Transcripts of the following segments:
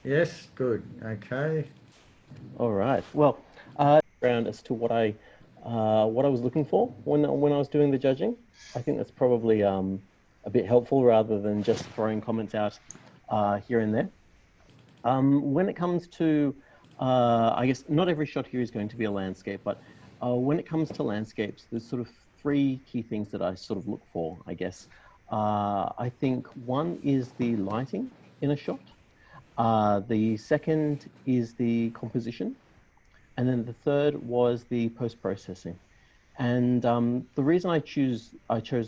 Yes, good. Okay. All right. Well, around as to what I was looking for when I was doing the judging. I think that's probably a bit helpful rather than just throwing comments out here and there. When it comes to, I guess not every shot here is going to be a landscape, but when it comes to landscapes, there's sort of three key things that I sort of look for, I guess. I think one is the lighting in a shot. The second is the composition. And then the third was the post-processing. And the reason I chose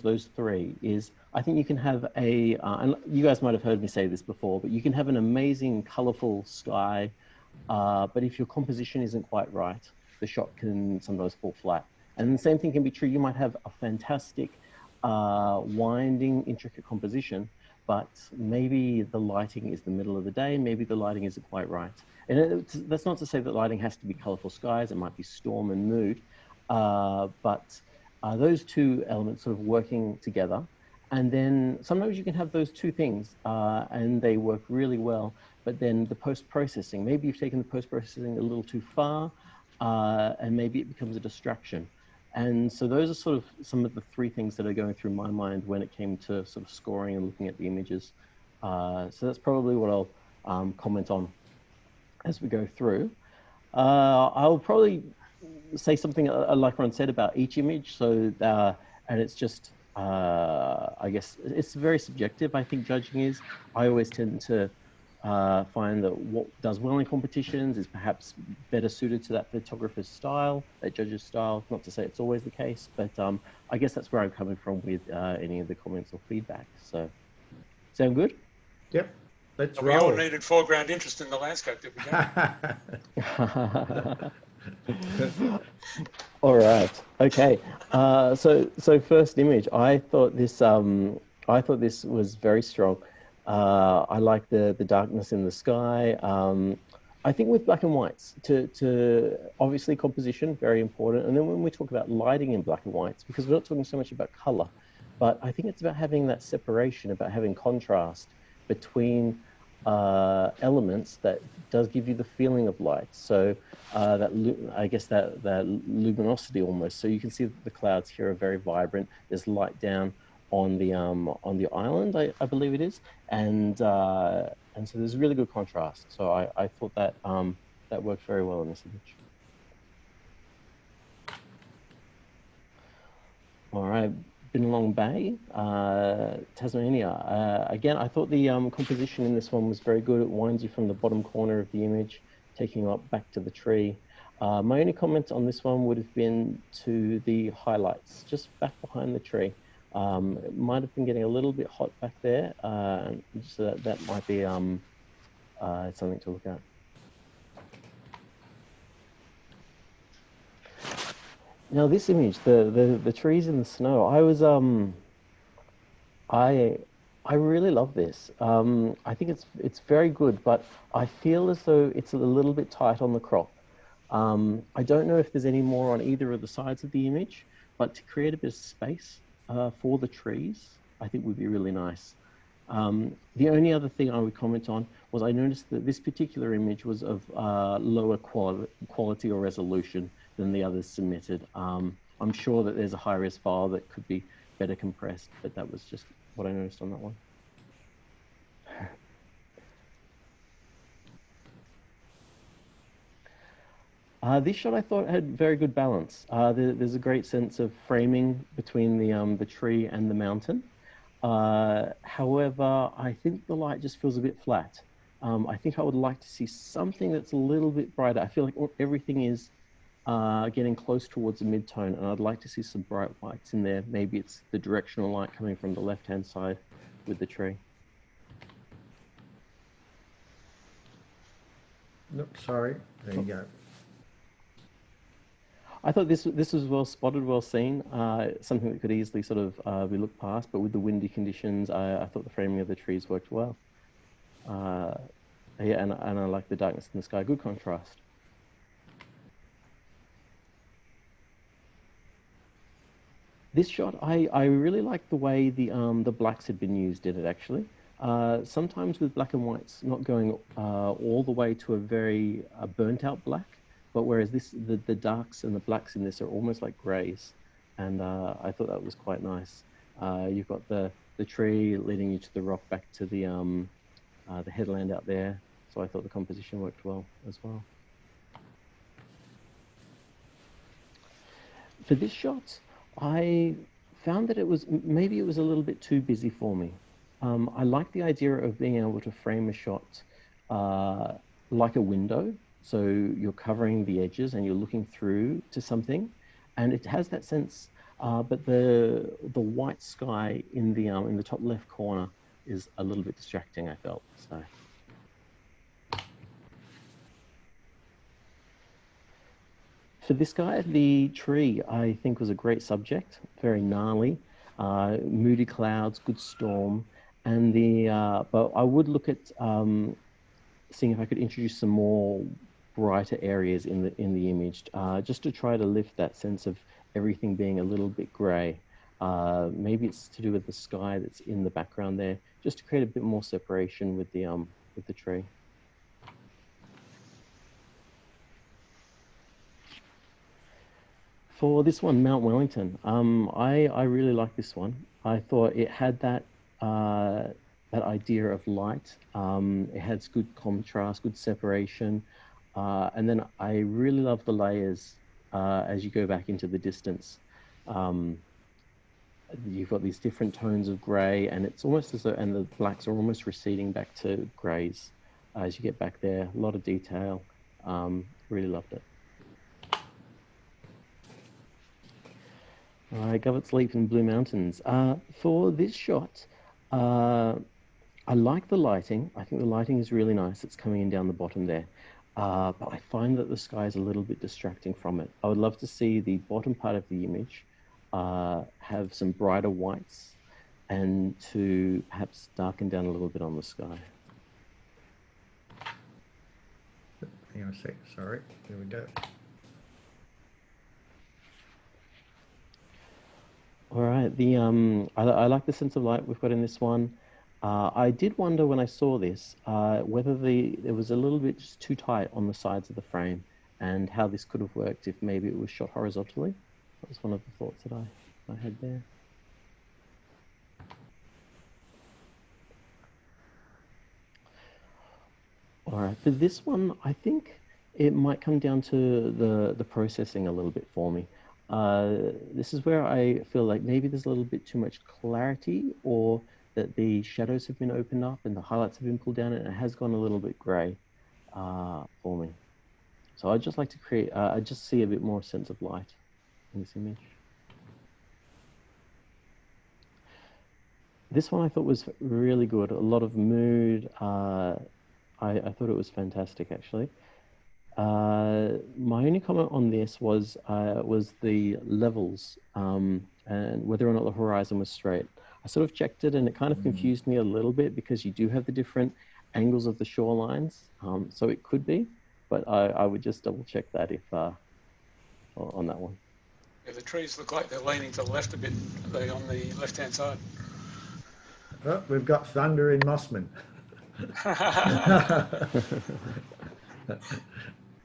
those three is I think you can have and you guys might have heard me say this before, but you can have an amazing, colorful sky, but if your composition isn't quite right, the shot can sometimes fall flat. And the same thing can be true. You might have a fantastic, winding, intricate composition, but maybe the lighting is the middle of the day, maybe the lighting isn't quite right. And that's not to say that lighting has to be colorful skies, it might be storm and mood, but those two elements sort of working together. And then sometimes you can have those two things and they work really well. But then the post-processing, maybe you've taken the post-processing a little too far and maybe it becomes a distraction. And so those are sort of some of the three things that are going through my mind when it came to sort of scoring and looking at the images. So that's probably what I'll comment on as we go through. I'll probably say something like Ron said about each image. So, and it's just, I guess it's very subjective. I think judging is. I always tend to find that what does well in competitions is perhaps better suited to that photographer's style, that judge's style. Not to say it's always the case, but I guess that's where I'm coming from with any of the comments or feedback. So, sound good? Yep. Let's We all roll. needed foreground interest in the landscape, did we don't? All right. Okay. So first image, I thought this was very strong. I like the darkness in the sky. I think with black and whites, to obviously composition, very important. And then when we talk about lighting in black and whites, because we're not talking so much about color, but I think it's about having that separation, about having contrast between elements that does give you the feeling of light. So I guess that luminosity almost. So you can see that the clouds here are very vibrant. There's light down on the island, I believe it is, and so there's really good contrast. So I thought that that worked very well in this image. All right. Binalong Bay, Tasmania. Again, I thought the composition in this one was very good. It winds you from the bottom corner of the image, taking you up back to the tree. My only comment on this one would have been to the highlights, just back behind the tree. It might have been getting a little bit hot back there, so that might be something to look at. Now this image, the trees in the snow, I really love this. I think it's very good, but I feel as though it's a little bit tight on the crop. I don't know if there's any more on either of the sides of the image, but to create a bit of space for the trees, I think would be really nice. The only other thing I would comment on was I noticed that this particular image was of lower quality or resolution than the others submitted. I'm sure that there's a high-res file that could be better compressed, but that was just what I noticed on that one. This shot I thought had very good balance. There's a great sense of framing between the tree and the mountain. However, I think the light just feels a bit flat. I think I would like to see something that's a little bit brighter. I feel like everything is getting close towards a mid-tone, and I'd like to see some bright whites in there. Maybe it's the directional light coming from the left-hand side with the tree. Nope, sorry. There you go. I thought this was well spotted, well seen. Something that could easily sort of be looked past, but with the windy conditions, I thought the framing of the trees worked well. Yeah, and I like the darkness in the sky. Good contrast. This shot, I really like the way the blacks had been used in it, actually. Sometimes with black and whites, not going all the way to a very burnt out black, but whereas the darks and the blacks in this are almost like grays, and I thought that was quite nice. You've got the tree leading you to the rock back to the headland out there, so I thought the composition worked well as well. For this shot, I found that maybe it was a little bit too busy for me. I like the idea of being able to frame a shot like a window. So you're covering the edges and you're looking through to something, and it has that sense. But the white sky in the top left corner is a little bit distracting, I felt. So. For this guy, the tree, I think, was a great subject, very gnarly, moody clouds, good storm, and but I would look at seeing if I could introduce some more brighter areas in the image, just to try to lift that sense of everything being a little bit grey. Maybe it's to do with the sky that's in the background there, just to create a bit more separation with the tree. For this one, Mount Wellington, I really like this one. I thought it had that that idea of light. It has good contrast, good separation, and then I really love the layers as you go back into the distance. You've got these different tones of grey, and it's almost as though, and the blacks are almost receding back to greys as you get back there. A lot of detail. Really loved it. All right, Govet's Leap in Blue Mountains. For this shot, I like the lighting. I think the lighting is really nice. It's coming in down the bottom there. But I find that the sky is a little bit distracting from it. I would love to see the bottom part of the image have some brighter whites and to perhaps darken down a little bit on the sky. Hang on a sec, sorry. Here we go. All right, I like the sense of light we've got in this one. I did wonder when I saw this whether it was a little bit just too tight on the sides of the frame, and how this could have worked if maybe it was shot horizontally. That was one of the thoughts that I had there. All right, for this one, I think it might come down to the processing a little bit for me. This is where I feel like maybe there's a little bit too much clarity, or that the shadows have been opened up and the highlights have been pulled down, and it has gone a little bit grey for me. So I'd just like to create, I just see a bit more sense of light in this image. This one I thought was really good, a lot of mood. I thought it was fantastic, actually. My only comment on this was the levels and whether or not the horizon was straight. I sort of checked it, and it kind of confused me a little bit, because you do have the different angles of the shorelines, so it could be, but I would just double check that if on that one. Yeah, the trees look like they're leaning to the left a bit. Are they on the left-hand side? Oh, we've got thunder in Mossman.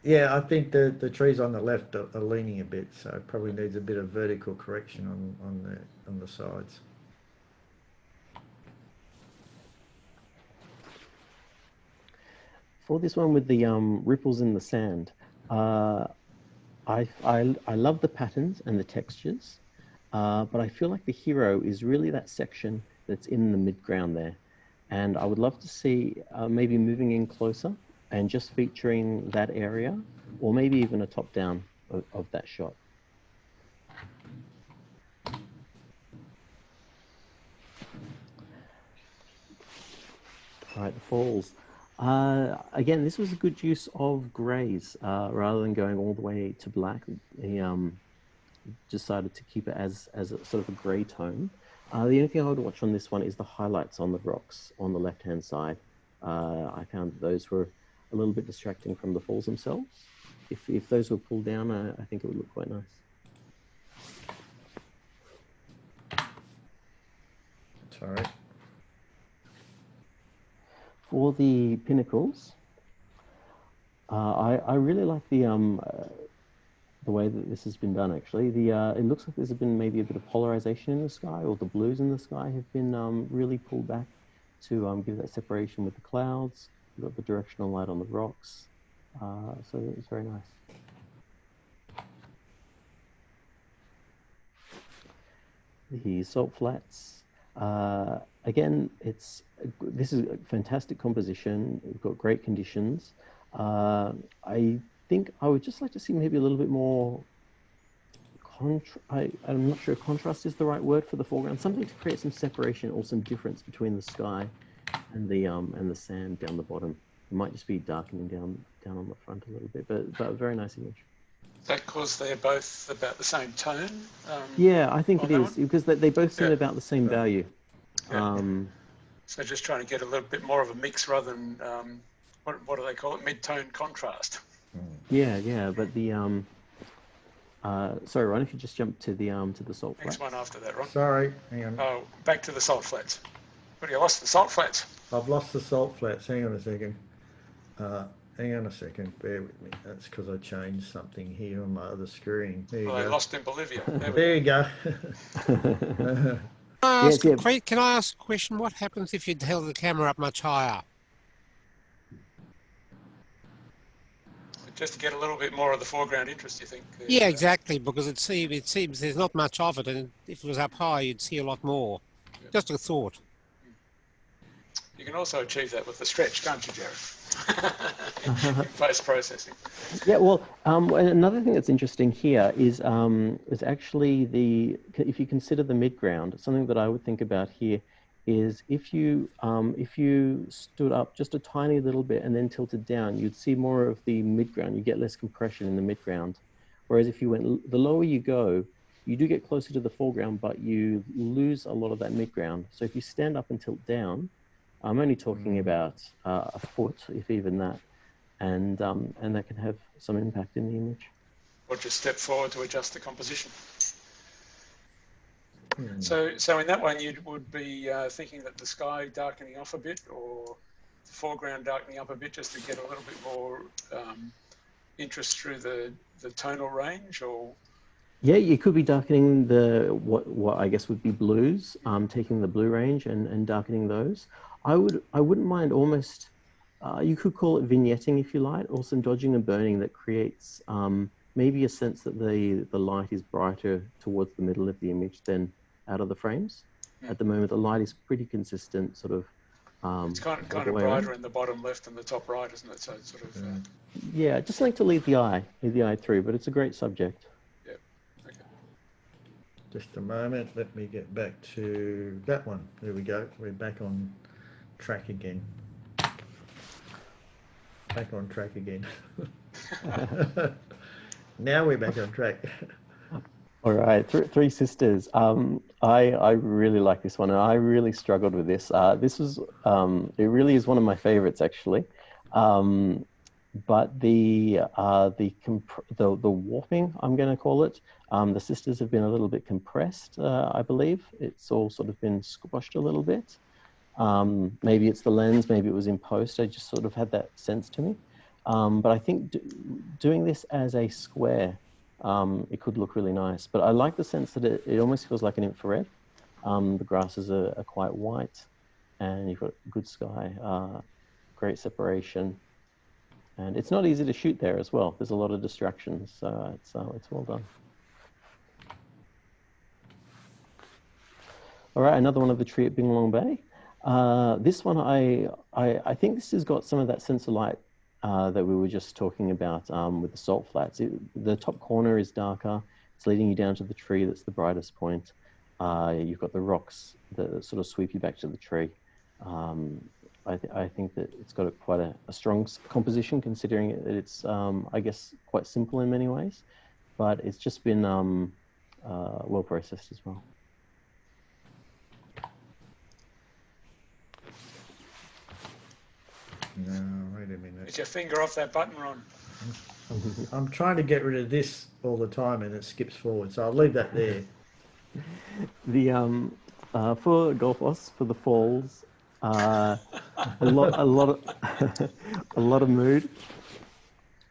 Yeah, I think the trees on the left are leaning a bit, so it probably needs a bit of vertical correction on the sides. For this one with the ripples in the sand, I love the patterns and the textures, but I feel like the hero is really that section that's in the mid-ground there. And I would love to see maybe moving in closer and just featuring that area, or maybe even a top-down of that shot. All right, the falls. Again, this was a good use of greys rather than going all the way to black. He decided to keep it as a sort of a grey tone. The only thing I would watch on this one is the highlights on the rocks on the left-hand side. I found those were a little bit distracting from the falls themselves. If those were pulled down, I think it would look quite nice. That's all right. For the pinnacles, I really like the way that this has been done. Actually, it looks like there's been maybe a bit of polarization in the sky, or the blues in the sky have been really pulled back to give that separation with the clouds. You've got the directional light on the rocks, so it's very nice. The salt flats. Again, this is a fantastic composition. We've got great conditions. I think I would just like to see maybe a little bit more I'm not sure contrast is the right word for the foreground. Something to create some separation or some difference between the sky and the sand down the bottom. It might just be darkening down on the front a little bit, but a very nice image. Is that because they're both about the same tone? Yeah, I think it is, one? because they both seem about the same value. Yeah. So just trying to get a little bit more of a mix rather than, what do they call it, mid-tone contrast? Yeah, but the sorry, Ron, if you just jump to the salt flats. Next one after that, Ron. Sorry, hang on. Oh, back to the salt flats. But you lost the salt flats. I've lost the salt flats. Hang on a second. Hang on a second. Bear with me. That's because I changed something here on my other screen. There you go. They lost in Bolivia. There you go. Can I ask a question? What happens if you held the camera up much higher? Just to get a little bit more of the foreground interest, you think? Yeah, exactly, because it seems there's not much of it, and if it was up high, you'd see a lot more. Yeah. Just a thought. You can also achieve that with the stretch, can't you, Jarrod? in post-processing. Yeah, well, another thing that's interesting here is actually if you consider the midground, something that I would think about here is if you stood up just a tiny little bit and then tilted down, you'd see more of the midground. You get less compression in the midground. Whereas if you went, the lower you go, you do get closer to the foreground, but you lose a lot of that midground. So if you stand up and tilt down, I'm only talking about a foot, if even that, and that can have some impact in the image. Or just step forward to adjust the composition. So in that one, you would be thinking that the sky darkening off a bit, or the foreground darkening up a bit, just to get a little bit more interest through the tonal range, or? Yeah, you could be darkening what I guess would be blues, taking the blue range and darkening those. I wouldn't mind almost, you could call it vignetting if you like, or some dodging and burning that creates maybe a sense that the light is brighter towards the middle of the image than out of the frames. At the moment, the light is pretty consistent, sort of. It's kind of brighter in the bottom left and the top right, isn't it? So it's sort of. Yeah, just like to lead the eye through, but it's a great subject. Yeah. Okay. Just a moment. Let me get back to that one. There we go. We're back on track again. Back on track again. Now we're back on track. All right, Three Sisters. I really like this one, and I really struggled with this. This was it really is one of my favorites actually, but the warping, I'm going to call it. The sisters have been a little bit compressed, I believe. It's all sort of been squashed a little bit. Maybe it's the lens, maybe it was in post. I just sort of had that sense to me. But I think doing this as a square, it could look really nice. But I like the sense that it almost feels like an infrared. The grasses are quite white, and you've got good sky, great separation. And it's not easy to shoot there as well. There's a lot of distractions, so it's well done. All right, another one of the tree at Binglong Bay. This one, I think this has got some of that sense of light that we were just talking about with the salt flats. The top corner is darker. It's leading you down to the tree that's the brightest point. You've got the rocks that sort of sweep you back to the tree. I think that it's got quite a strong composition, considering that it's, I guess, quite simple in many ways, but it's just been well processed as well. No, wait a minute. Get your finger off that button, Ron. I'm trying to get rid of this all the time, and it skips forward, so I'll leave that there. The for Golfos, for the falls, A lot of, a lot of mood.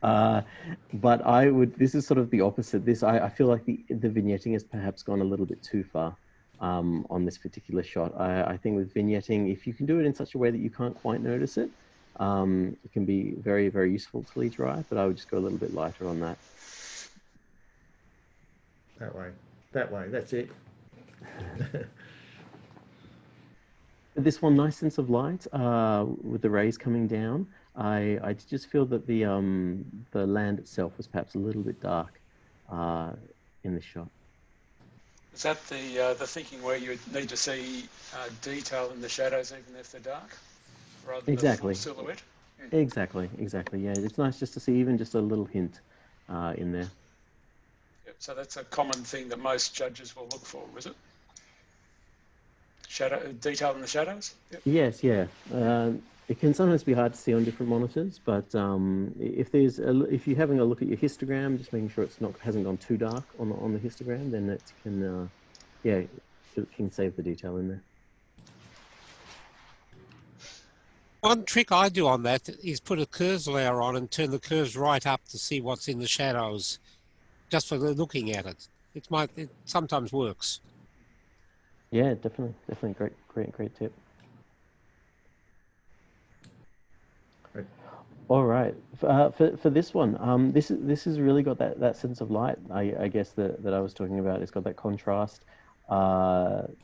But I would. This is sort of the opposite. I feel like the vignetting has perhaps gone a little bit too far on this particular shot. I think with vignetting, if you can do it in such a way that you can't quite notice it, it can be very, very useful till you dry. But I would just go a little bit lighter on that. That way. That way. That's it. This one, nice sense of light with the rays coming down. I just feel that the land itself was perhaps a little bit dark in this shot. Is that the thinking where you need to see detail in the shadows even if they're dark, rather than Exactly. the full silhouette? Exactly. Yeah, it's nice just to see even just a little hint in there. Yep. So that's a common thing that most judges will look for, is it? Shadow detail in the shadows. Yep. Yes, yeah. It can sometimes be hard to see on different monitors, but if you're having a look at your histogram, just making sure hasn't gone too dark on the histogram, then it can it can save the detail in there. One trick I do on that is put a curves layer on and turn the curves right up to see what's in the shadows, just for looking at it. It sometimes works. Yeah, definitely. Great tip. Right. All right, for this one, this has really got that sense of light. I guess that I was talking about. It's got that contrast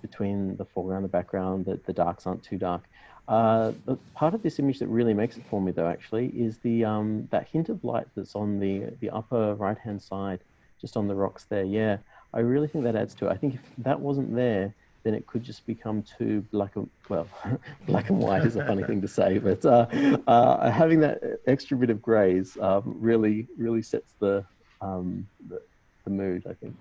between the foreground and the background. That the darks aren't too dark. The part of this image that really makes it for me, though, actually, is the that hint of light that's on the upper right-hand side, just on the rocks there. Yeah, I really think that adds to it. I think if that wasn't there, then it could just become too black and white is a funny thing to say, but having that extra bit of grays really sets the mood, I think.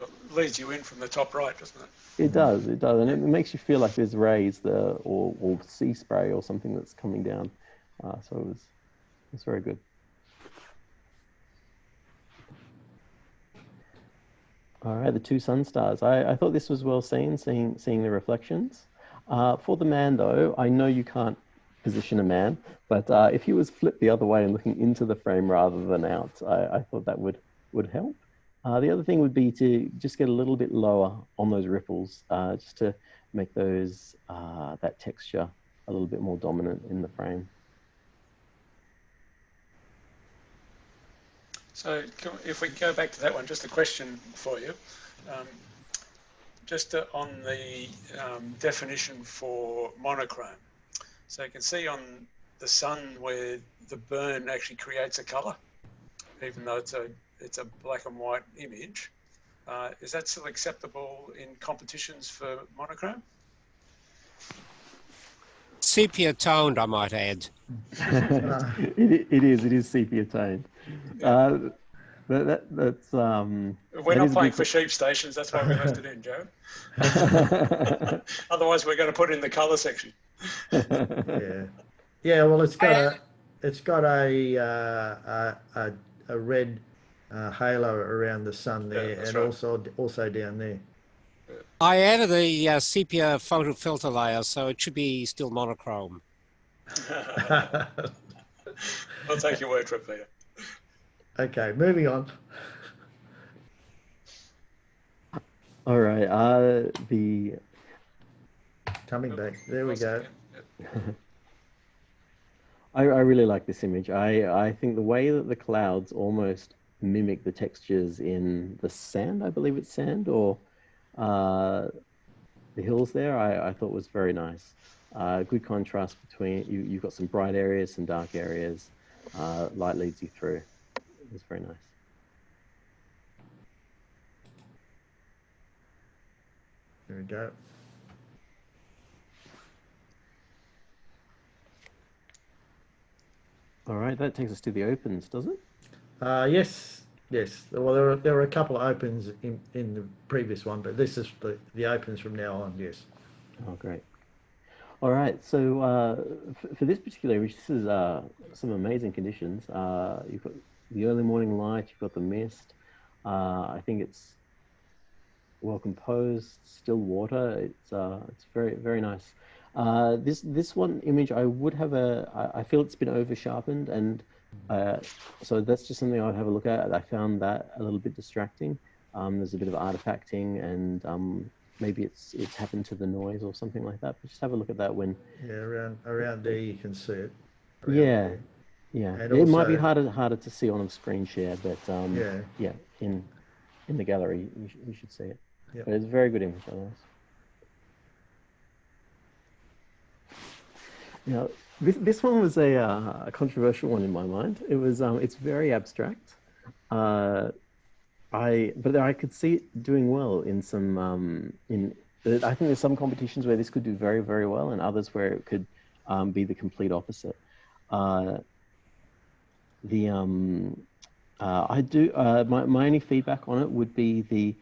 Well, it leads you in from the top right, doesn't it? It does, and it makes you feel like there's rays there or sea spray or something that's coming down. So it's very good. All right, the two sun stars. I thought this was well seen, seeing the reflections. For the man, though, I know you can't position a man, but if he was flipped the other way and looking into the frame rather than out, I thought that would help. The other thing would be to just get a little bit lower on those ripples, just to make those that texture a little bit more dominant in the frame. So if we go back to that one, just a question for you. Just on the definition for monochrome. So you can see on the sun where the burn actually creates a color, even though it's a black and white image. Is that still acceptable in competitions for monochrome? Sepia toned, I might add. It is sepia toned. That's we're not playing for sheep stations. That's why we left it in, Joe. Otherwise, we're going to put it in the color section. Yeah. Well, it's got a red halo around the sun there, and right. also down there. I added a sepia photo filter layer, so it should be still monochrome. I'll take your word for it, Peter. Okay, moving on. All right, the coming back. There we go. I really like this image. I think the way that the clouds almost mimic the textures in the sand, I believe it's sand, or the hills there, I thought was very nice. Good contrast between, you've got some bright areas, some dark areas, light leads you through. It was very nice. There we go. All right, that takes us to the opens, does it? Yes. Well, there were a couple of opens in the previous one, but this is the opens from now on. Yes. Oh, great. All right, so for this particular image, this is some amazing conditions. You've got the early morning light, you've got the mist. I think it's well composed, still water. It's very, very nice. This one image, I would have I feel it's been over sharpened, and so that's just something I would have a look at. I found that a little bit distracting. There's a bit of artifacting, and maybe it's happened to the noise or something like that. But just have a look at that when. Yeah, around there you can see it. Around Yeah, there. yeah. And It might be also, harder to see on a screen share, but yeah, yeah, in the gallery you should see it. yeah. But it's a very good image, otherwise. Now, this one was a controversial one in my mind. It was it's very abstract. Uh, but I could see it doing well in some I think there's some competitions where this could do very, very well, and others where it could be the complete opposite. Uh, the I do my only feedback on it would be the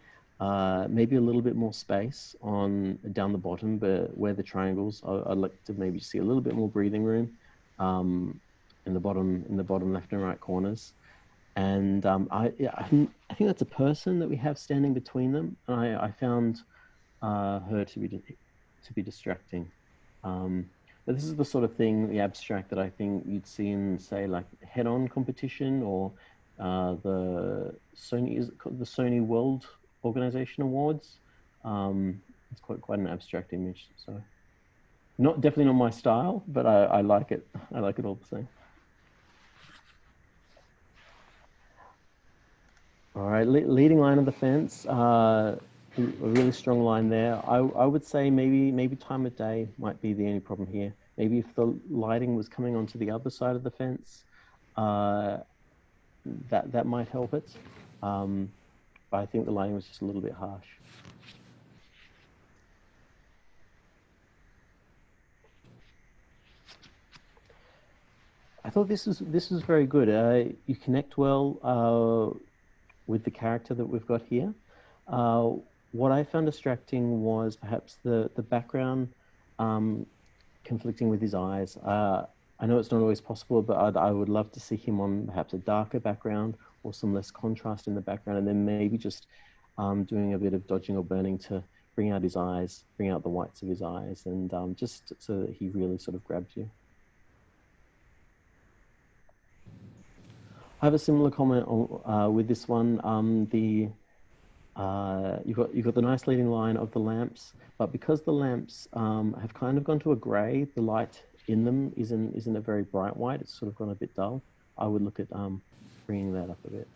maybe a little bit more space on down the bottom, but where the triangles, I'd like to maybe see a little bit more breathing room in the bottom left and right corners. And I think that's a person that we have standing between them. And I found her to be distracting. But this is the sort of thing, the abstract, that I think you'd see in, say, like head-on competition, or the Sony, is it called the Sony World Organization Awards. It's quite an abstract image. So definitely not my style, but I like it. I like it all the same. All right, leading line of the fence, a really strong line there. I would say maybe time of day might be the only problem here. Maybe if the lighting was coming onto the other side of the fence, that might help it. But I think the lighting was just a little bit harsh. I thought this was very good. You connect well with the character that we've got here. What I found distracting was perhaps the background conflicting with his eyes. I know it's not always possible, but I would love to see him on perhaps a darker background or some less contrast in the background, and then maybe just doing a bit of dodging or burning to bring out his eyes, bring out the whites of his eyes, and just so that he really sort of grabs you. I have a similar comment on, with this one. You've got the nice leading line of the lamps, but because the lamps have kind of gone to a grey, the light in them isn't a very bright white. It's sort of gone a bit dull. I would look at bringing that up a bit.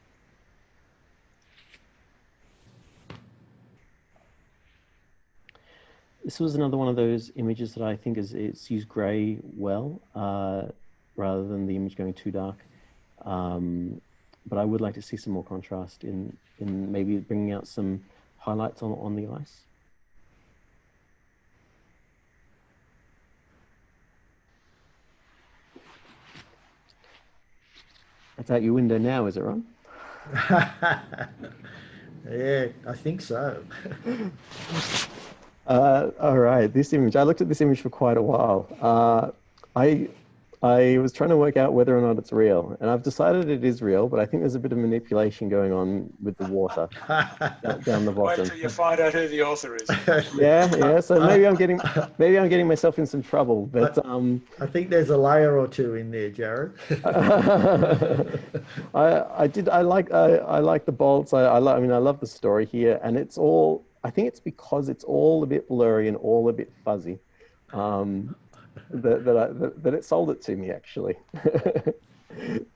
This was another one of those images that I think it's used grey well, rather than the image going too dark. But I would like to see some more contrast in maybe bringing out some highlights on the ice. That's out your window now, is it, Ron? Yeah, I think so. All right, this image. I looked at this image for quite a while. I was trying to work out whether or not it's real, and I've decided it is real, but I think there's a bit of manipulation going on with the water down the bottom. Wait till you find out who the author is. Yeah. So maybe I'm getting myself in some trouble. But I think there's a layer or two in there, Jarrod. I like the bolts. I love the story here, and it's all. I think it's because it's all a bit blurry and all a bit fuzzy. That it sold it to me, actually.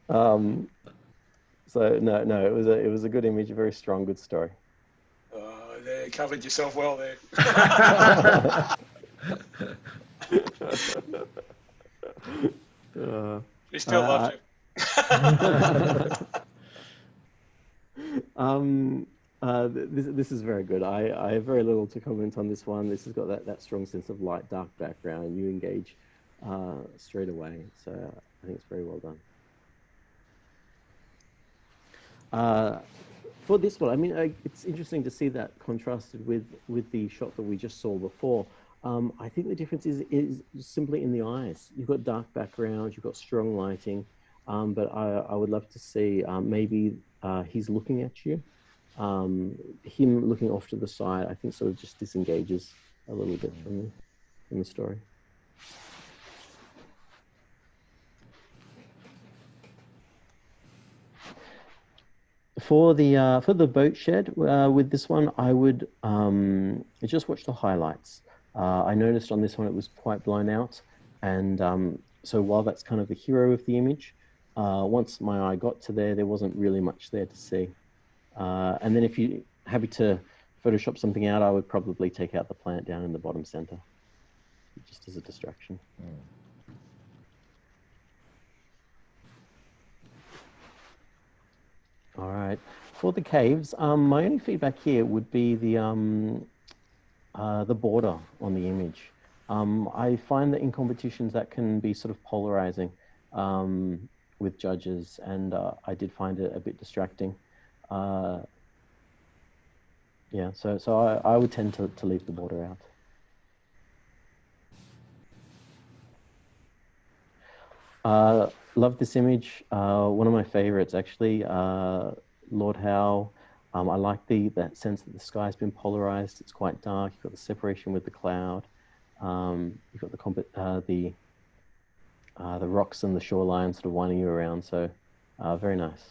So no, it was a good image, a very strong, good story. There, you covered yourself well there. We still love you. This is very good. I have very little to comment on this one. This has got that strong sense of light, dark background. You engage straight away. So I think it's very well done. For this one, I mean, it's interesting to see that contrasted with the shot that we just saw before. I think the difference is simply in the eyes. You've got dark background, you've got strong lighting, but I would love to see maybe he's looking at you. Him looking off to the side, I think, sort of just disengages a little bit from the story. For the boat shed, with this one, I would just watch the highlights. I noticed on this one it was quite blown out, and so while that's kind of the hero of the image, once my eye got to there wasn't really much there to see. And then if you're happy to Photoshop something out, I would probably take out the plant down in the bottom center, just as a distraction. All right. For the caves, my only feedback here would be the border on the image. I find that in competitions that can be sort of polarizing with judges, and I did find it a bit distracting. Yeah, so I would tend to leave the border out. Love this image. One of my favorites, actually. Lord Howe. I like that sense that the sky's been polarized. It's quite dark. You've got the separation with the cloud. You've got the rocks and the shoreline sort of winding you around. So very nice.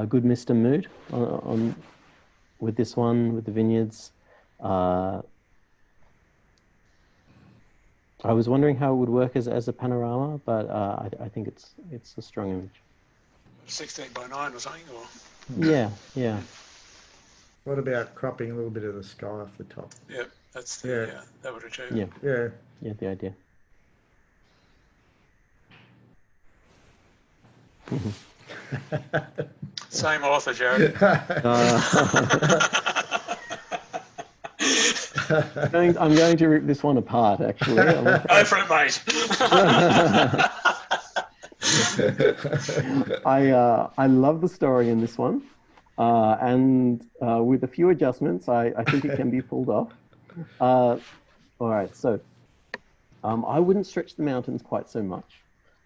Good Mr. Mood on with this one, with the vineyards. I was wondering how it would work as a panorama, but I think it's a strong image. 16:9 or something, or? Yeah, yeah. What about cropping a little bit of the sky off the top? Yeah, that's the that would achieve. Yeah, Yeah. Yeah, the idea. Same author, Jarrod. I'm going to rip this one apart, actually. Go for it, mate. I love the story in this one, and with a few adjustments, I think it can be pulled off. All right, so I wouldn't stretch the mountains quite so much.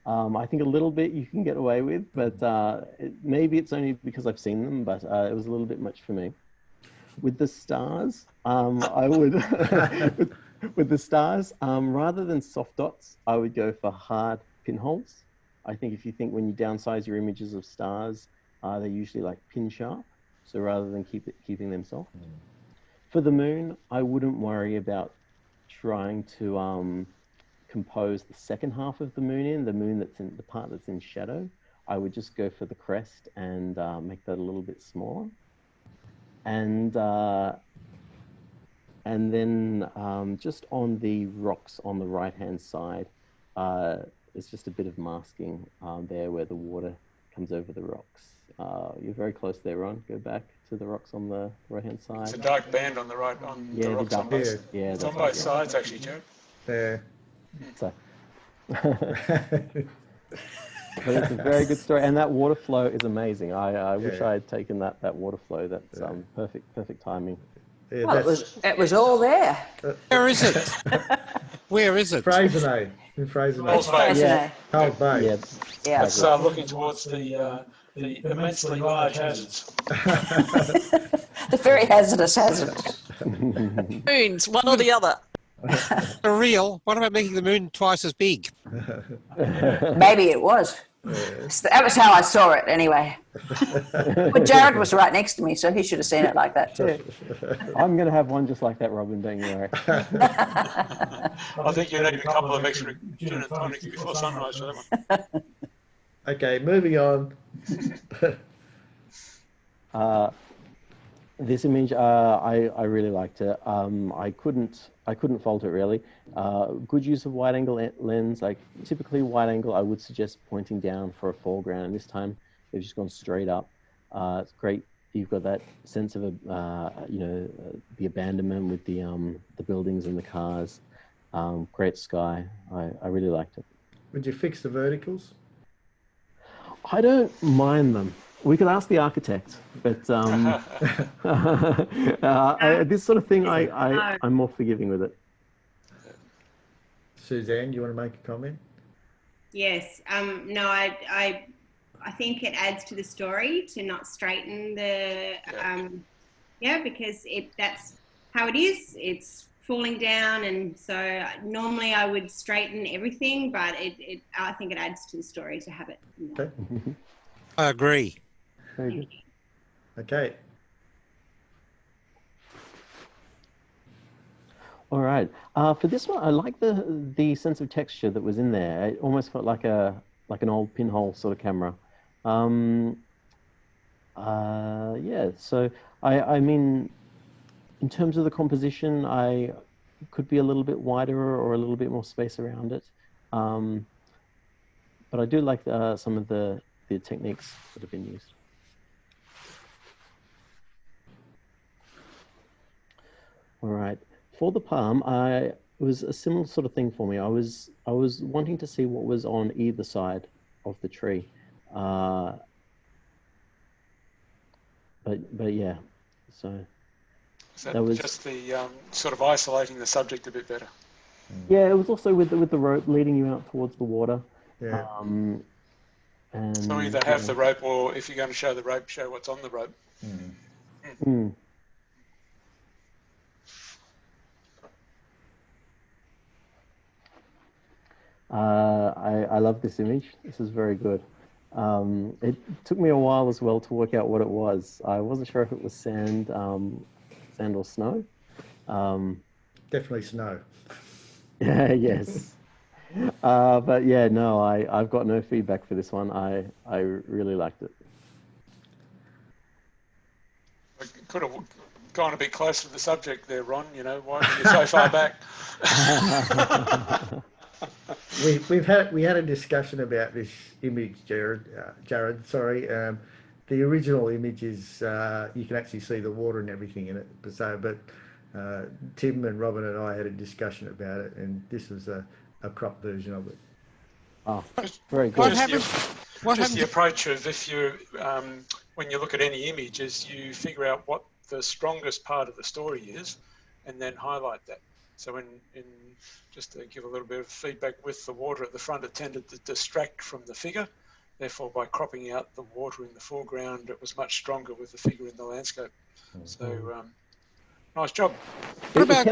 I think a little bit you can get away with, but maybe it's only because I've seen them, but it was a little bit much for me. With the stars, I would, with the stars, rather than soft dots, I would go for hard pinholes. I think if you think when you downsize your images of stars, they're usually like pin sharp. So rather than keeping them soft. For the moon, I wouldn't worry about trying to compose the second half of the moon that's in the part that's in shadow. I would just go for the crest and make that a little bit smaller. And then just on the rocks on the right-hand side, there's just a bit of masking there where the water comes over the rocks. You're very close there, Ron. Go back to the rocks on the right-hand side. It's a dark band on the right, on the rocks on both. Yeah, it's on both sides, actually, Jarrod. Yeah. So. But it's a very good story, and that water flow is amazing. I wish I had taken that water flow. That's perfect timing. Yeah, well, it was all there. Where is it? Where is it? Fraser in Fraser Cold Bay. Yeah. Cold Bay. Yeah. Yeah. It's looking towards the immensely large hazards. The very hazardous hazard. Moons, one or the other. For real? What about making the moon twice as big? Maybe it was. That was how I saw it anyway. But Jarrod was right next to me, so he should have seen it like that too. I'm going to have one just like that, Robin, don't you worry. I think you need a couple of extra gin and tonics before sunrise for that one. Okay, moving on. This image, I really liked it. I couldn't fault it really. Good use of wide angle lens. Like typically wide angle, I would suggest pointing down for a foreground, and this time they've just gone straight up. It's great. You've got that sense of the abandonment with the buildings and the cars. Great sky. I really liked it. Would you fix the verticals? I don't mind them. We could ask the architect, but this sort of thing, I'm more forgiving with it. Suzanne, do you want to make a comment? Yes. No, I think it adds to the story to not straighten the, because that's how it is. It's falling down, and so normally I would straighten everything, but I think it adds to the story to have it. Okay. I agree. Very good. Okay. All right. For this one, I like the sense of texture that was in there. It almost felt like an old pinhole sort of camera. Yeah. So I mean, in terms of the composition, I could be a little bit wider or a little bit more space around it. But I do like some of the techniques that have been used. All right. For the palm, it was a similar sort of thing for me. I was wanting to see what was on either side of the tree. But yeah, so That was just the sort of isolating the subject a bit better. yeah. It was also with the rope leading you out towards the water. Yeah. And So either have the rope, or if you're going to show the rope, show what's on the rope. I love this image. This is very good. It took me a while as well to work out what it was. I wasn't sure if it was sand or snow. Definitely snow. Yes. But yeah, no, I've got no feedback for this one. I really liked it. I could have gone a bit closer to the subject there, Ron. You know, why are you so far back? We had a discussion about this image, Jarrod. Sorry, the original image is you can actually see the water and everything in it. But Tim and Robin and I had a discussion about it, and this was a crop version of it. Oh, very good. What Just happened? What Just the happened? approach of if you, when you look at any images, you figure out what the strongest part of the story is, and then highlight that. So just to give a little bit of feedback with the water at the front, it tended to distract from the figure. Therefore, by cropping out the water in the foreground, it was much stronger with the figure in the landscape. So, nice job. What about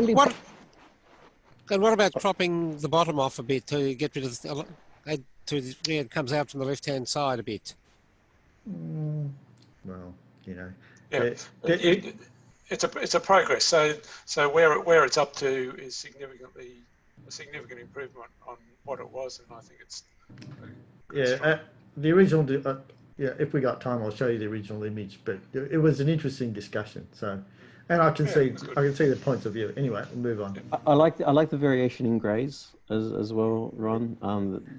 what about cropping the bottom off a bit to get rid of where it comes out from the left-hand side a bit? Well, you know, Yeah, it's a progress. So where it's up to is a significant improvement on what it was, and I think it's the original. Yeah, if we got time, I'll show you the original image. But it was an interesting discussion. So, and I can see the points of view. Anyway, we'll move on. I like the variation in greys as well, Ron.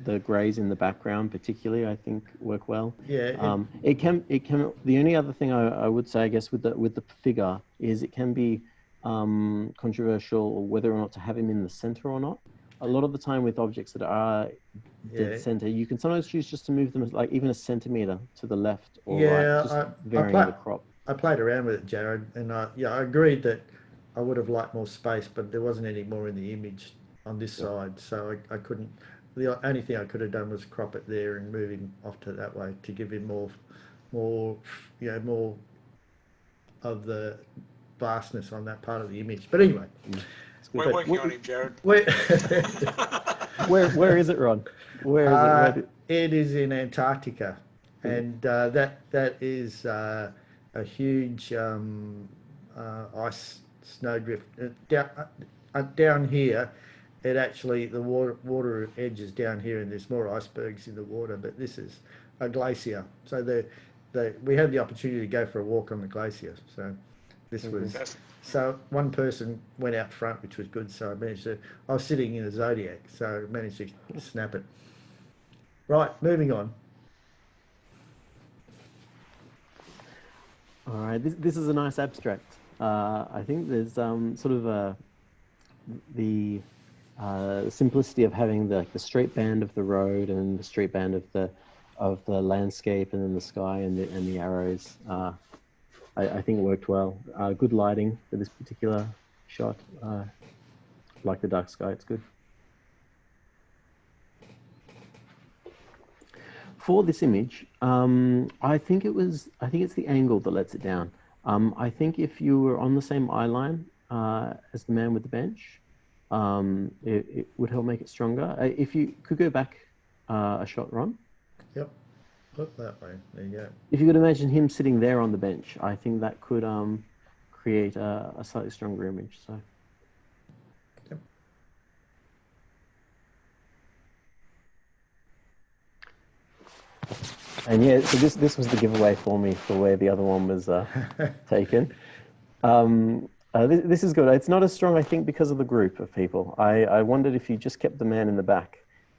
The greys in the background, particularly, I think work well. Yeah. It can. The only other thing I would say, I guess, with the figure is it can be controversial whether or not to have him in the center or not. A lot of the time with objects that are dead center, you can sometimes choose just to move them like even a centimeter to the left or right, just varying the crop. I played around with it, Jarrod, and I agreed that I would have liked more space, but there wasn't any more in the image on this side, so I couldn't. The only thing I could have done was crop it there and move him off to that way to give him more of the vastness on that part of the image. But anyway, we're working on him, Jarrod. Where is it, Ron? Where is it? It is in Antarctica, and that is a huge ice snowdrift down here. It actually the water edges down here, and there's more icebergs in the water. But this is a glacier, so we had the opportunity to go for a walk on the glacier. So this was. So one person went out front, which was good. So I was sitting in a Zodiac, so I managed to snap it. Right, moving on. All right, this is a nice abstract. I think there's sort of the simplicity of having the straight band of the road and the straight band of the landscape, and then the sky and the arrows. I think it worked well. Good lighting for this particular shot. Like the dark sky, it's good. For this image, I think it's the angle that lets it down. I think if you were on the same eye line, as the man with the bench. It would help make it stronger. If you could go back a shot, Ron. Yep. Look that way. There you go. If you could imagine him sitting there on the bench, I think that could create a slightly stronger image. So. Yep. And yeah, so this was the giveaway for me for where the other one was taken. This is good. It's not as strong, I think, because of the group of people. I wondered if you just kept the man in the back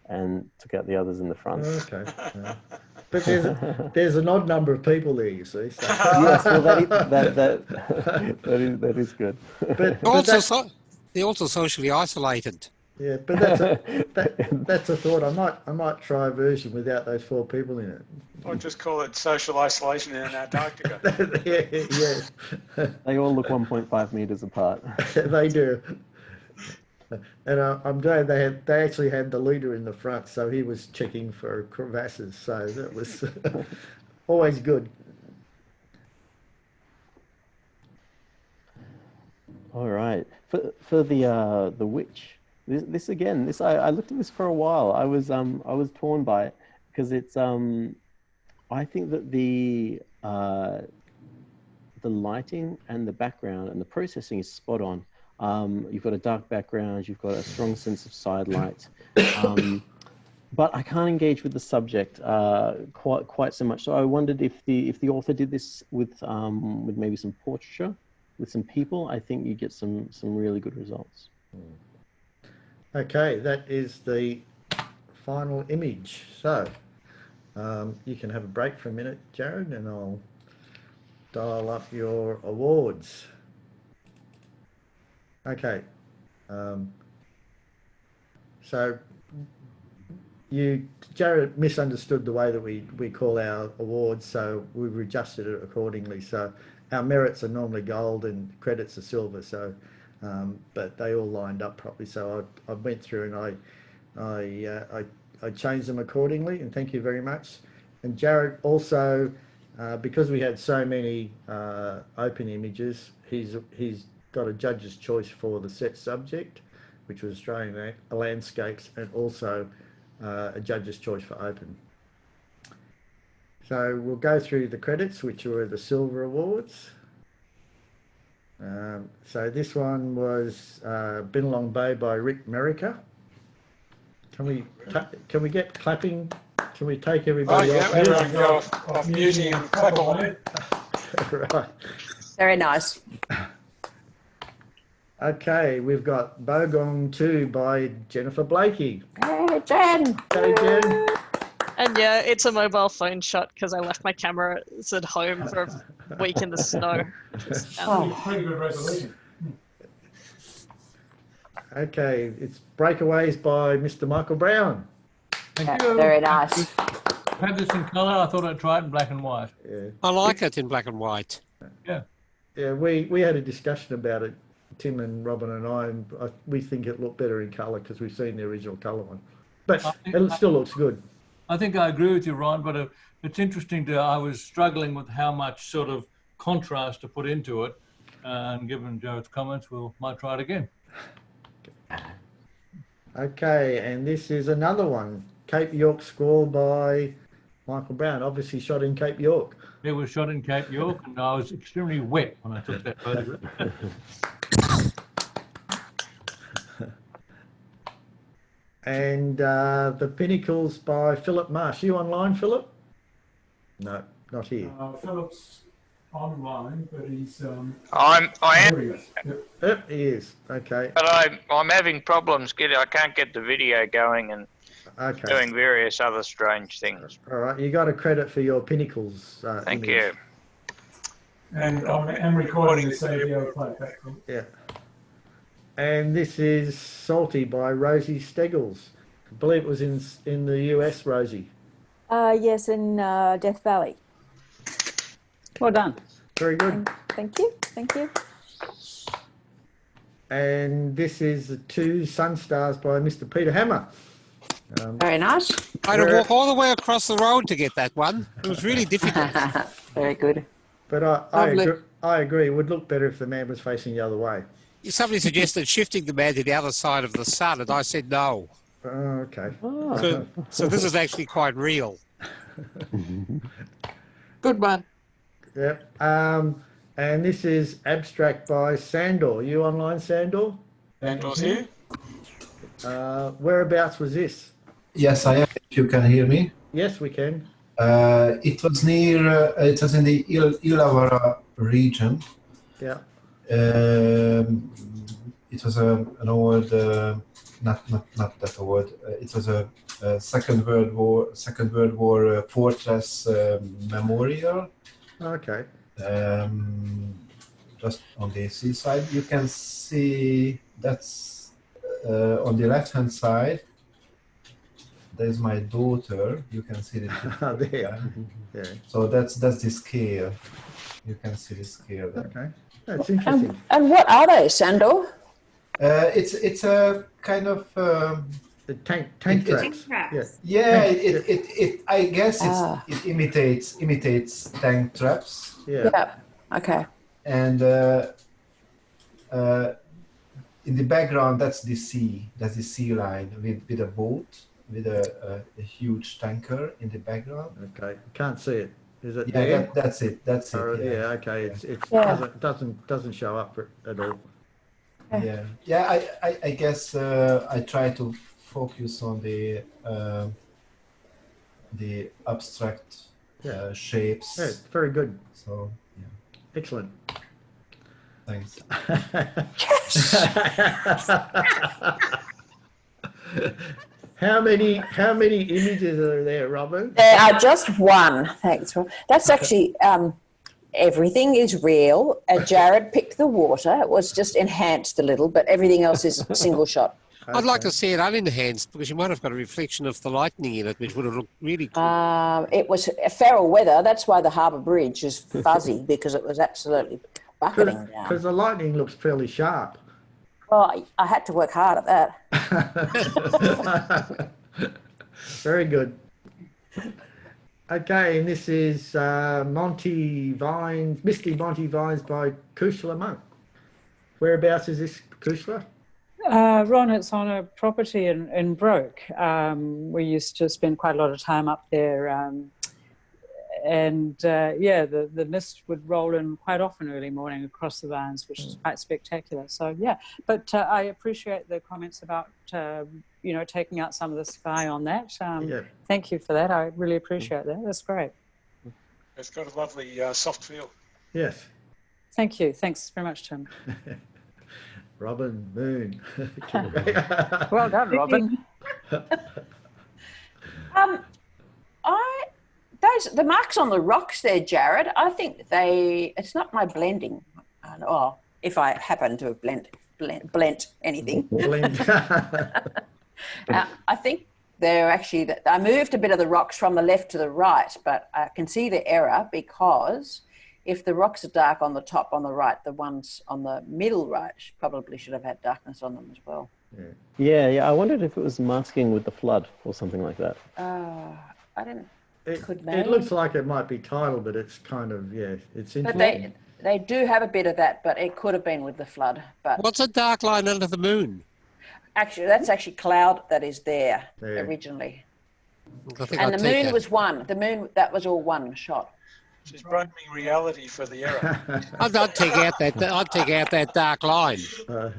and took out the others in the front. Okay. Yeah. But there's an odd number of people there, you see. So. Yes, well, that is good. But they're also socially isolated. Yeah, but that's a thought. I might try a version without those 4 people in it. Or just call it social isolation in Antarctica. Yes. They all look 1.5 meters apart. They do. And I'm glad they actually had the leader in the front, so he was checking for crevasses. So that was always good. All right, for the witch. This again. I looked at this for a while. I was torn by it because it's I think that the lighting and the background and the processing is spot on. You've got a dark background. You've got a strong sense of side light, but I can't engage with the subject quite so much. So I wondered if the author did this with maybe some portraiture, with some people. I think you get some really good results. Okay, that is the final image. So you can have a break for a minute, Jarrod, and I'll dial up your awards. Okay. So Jarrod misunderstood the way that we call our awards, so we've adjusted it accordingly. So our merits are normally gold and credits are silver. So. But they all lined up properly, so I went through and I changed them accordingly, and thank you very much. And Jarrod also, because we had so many open images, he's got a judge's choice for the set subject, which was Australian landscapes, and also a judge's choice for open. So we'll go through the credits, which were the silver awards. So this one was Binalong Bay by Rick Merica. Can we get clapping? Can we take everybody off? Everyone go off muting and clap away. Right. Very nice. Okay, we've got Bogong 2 by Jennifer Blakey. Hey, Jen. Hey, Jen. And yeah, it's a mobile phone shot because I left my camera at home for a week in the snow. Pretty good resolution. Okay, it's Breakaways by Mr. Michael Brown. Thank you. Very nice. I had this in colour. I thought I'd try it in black and white. Yeah. I like it in black and white. Yeah. Yeah, we had a discussion about it, Tim and Robin and I, and we think it looked better in colour because we've seen the original colour one. But it still looks good. I think I agree with you, Ron, but it's interesting I was struggling with how much sort of contrast to put into it. And given Jarrod's comments, might try it again. Okay, and this is another one, Cape York Squall by Michael Brown, obviously shot in Cape York. It was shot in Cape York, and I was extremely wet when I took that photograph. And The Pinnacles by Philip Marsh. You online, Philip? No, not here. Philip's online, but he's. I am. Yep, he is. Okay. But I'm having problems I can't get the video going and doing various other strange things. All right, you got a credit for your Pinnacles. Thank image. you. And I'm recording the video playback. Yeah. And this is Salty by Rosie Steggles. I believe it was in the US, Rosie. Yes, in Death Valley. Well done. Very good. Thank you. Thank you. And this is The Two Sunstars by Mr. Peter Hammer. Very nice. I had to walk all the way across the road to get that one. It was really difficult. Very good. But I agree. It would look better if the man was facing the other way. Somebody suggested shifting the man to the other side of the sun, and I said no. Okay. So this is actually quite real. Good one. Yep. And this is abstract by Sandor. You online, Sandor? Sandor's here. Whereabouts was this? Yes, I am. If you can hear me. Yes, we can. It was near. It was in the Illawarra region. Yeah. It was an old, not that old. It was a Second World War fortress memorial. Okay. Just on the seaside, you can see that's on the left-hand side. There's my daughter. You can see the there. Yeah. So that's the scale. You can see the scale there. Okay. That's interesting. And what are they, Sandor? It's a kind of the tank traps. Yeah. It I guess it imitates tank traps. Yeah. Okay. And in the background, that's the sea. That's the sea line with a boat with a huge tanker in the background. Okay. Can't see it. Is it Yeah, there? that's it. That's it. Yeah. Okay. It Yeah. doesn't show up at all. Yeah. Yeah. I guess I try to focus on the abstract shapes. Yeah. Very good. So yeah. Excellent. Thanks. How many images are there, Robert? There are just one. Thanks, Rob. That's actually everything is real. Jarrod picked the water. It was just enhanced a little, but everything else is single shot. Okay. I'd like to see it unenhanced because you might have got a reflection of the lightning in it, which would have looked really cool. It was feral weather. That's why the harbour bridge is fuzzy because it was absolutely bucketing down. Because the lightning looks fairly sharp. Well, I had to work hard at that. Very good. Okay, and this is Misty Monty Vines by Kushla Monk. Whereabouts is this, Kushla? Ron, it's on a property in Broke. We used to spend quite a lot of time up there. The mist would roll in quite often early morning across the vines, which is quite spectacular. So, yeah, but I appreciate the comments about, taking out some of the sky on that. Thank you for that. I really appreciate that. That's great. It's got a lovely soft feel. Yes. Thank you. Thanks very much, Tim. Robin Moon. Well done, Robin. The marks on the rocks there, Jarrod, I think it's not my blending. If I happen to have blent anything. I think they're actually, I moved a bit of the rocks from the left to the right, but I can see the error because if the rocks are dark on the top on the right, the ones on the middle right probably should have had darkness on them as well. Yeah. I wondered if it was masking with the flood or something like that. I didn't. It looks like it might be tidal, but it's kind of, it's interesting. But they do have a bit of that, but it could have been with the flood. But what's a dark line under the moon? Actually, that's actually cloud that is there originally. And the moon was one. The moon, that was all one shot. She's bribing reality for the error. I'd take out that dark line. The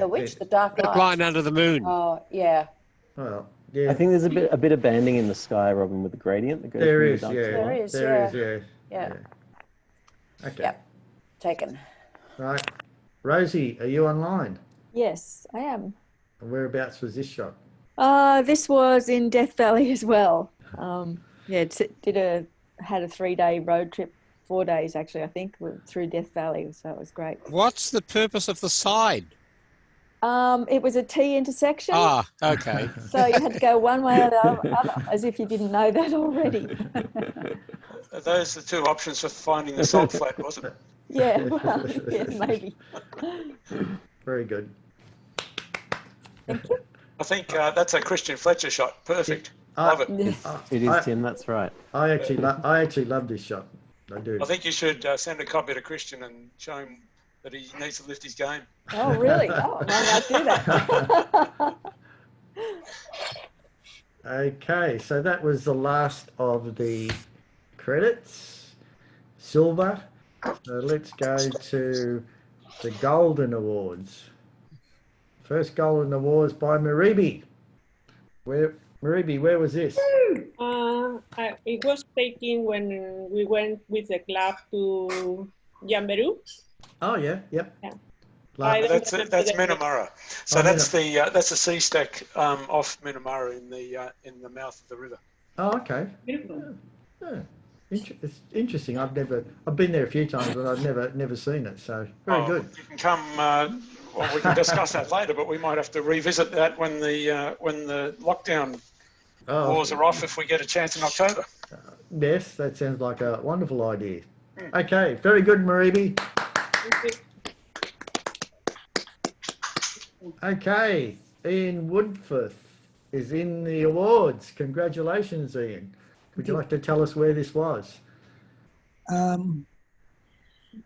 which? The dark line? Dark line under the moon. Oh, yeah. Well, yeah. I think there's a bit of banding in the sky, Robin, with the gradient that goes there from is, the dark side. There is. Okay. Yep. Taken. Right. Rosie, are you online? Yes, I am. Whereabouts was this shot? This was in Death Valley as well. Had a 3-day road trip, 4 days actually, I think, through Death Valley, so it was great. What's the purpose of the side? It was a T intersection. Ah, okay. So you had to go one way or the other, as if you didn't know that already. Those are the two options for finding the salt flat, wasn't it? Yeah, well, yeah, maybe. Very good. Thank you. I think that's a Christian Fletcher shot. Perfect. Love it. It is, Tim, that's right. I actually love this shot. I do. I think you should send a copy to Christian and show him that he needs to lift his game. Oh, really? Oh, I might do that. Okay, so that was the last of the credits. Silver. So let's go to the Golden Awards. First Golden Awards by Maribi. Maribi, where was this? It was taken when we went with the club to Jamberu. Oh yeah, yep. Yeah. That's Minamurra. So that's the sea stack off Minamurra in the mouth of the river. Oh, okay. Beautiful. Yeah. It's interesting. I've been there a few times, but I've never seen it. So very good. You can come. Well, we can discuss that later, but we might have to revisit that when the lockdown wars are off, if we get a chance in October. Yes, that sounds like a wonderful idea. Okay, very good, Maribi. Okay, Ian Woodforth is in the awards. Congratulations, Ian. Would you like to tell us where this was?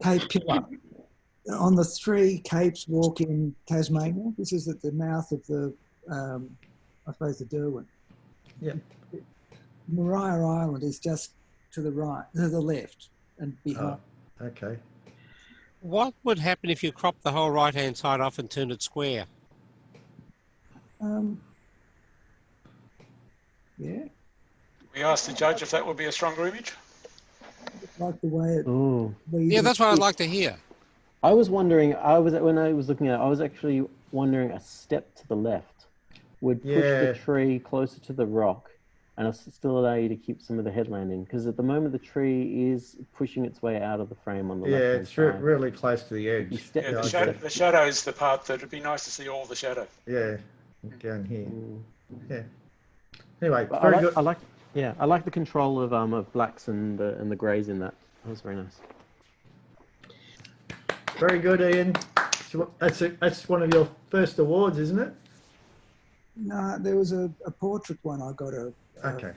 Cape Pillar. On the 3 capes walk in Tasmania. This is at the mouth of the, I suppose, the Derwent. Yeah. Maria Island is just to the right, to the left and behind. Oh, okay. What would happen if you cropped the whole right-hand side off and turned it square? Yeah. We asked the judge if that would be a stronger image. Like the way it. Ooh. Yeah, that's what I'd like to hear. I was wondering. When I was looking at it, I was actually wondering a step to the left would push the tree closer to the rock, and still allow you to keep some of the headland in. Because at the moment the tree is pushing its way out of the frame on the left. Yeah, it's really close to the edge. The shadow is the part that it'd be nice to see all the shadow. Yeah, down here. Yeah. Anyway, But very good. I like the control of blacks and the greys in that. That was very nice. Very good, Ian. So that's one of your first awards, isn't it? No, there was a portrait one I got Okay.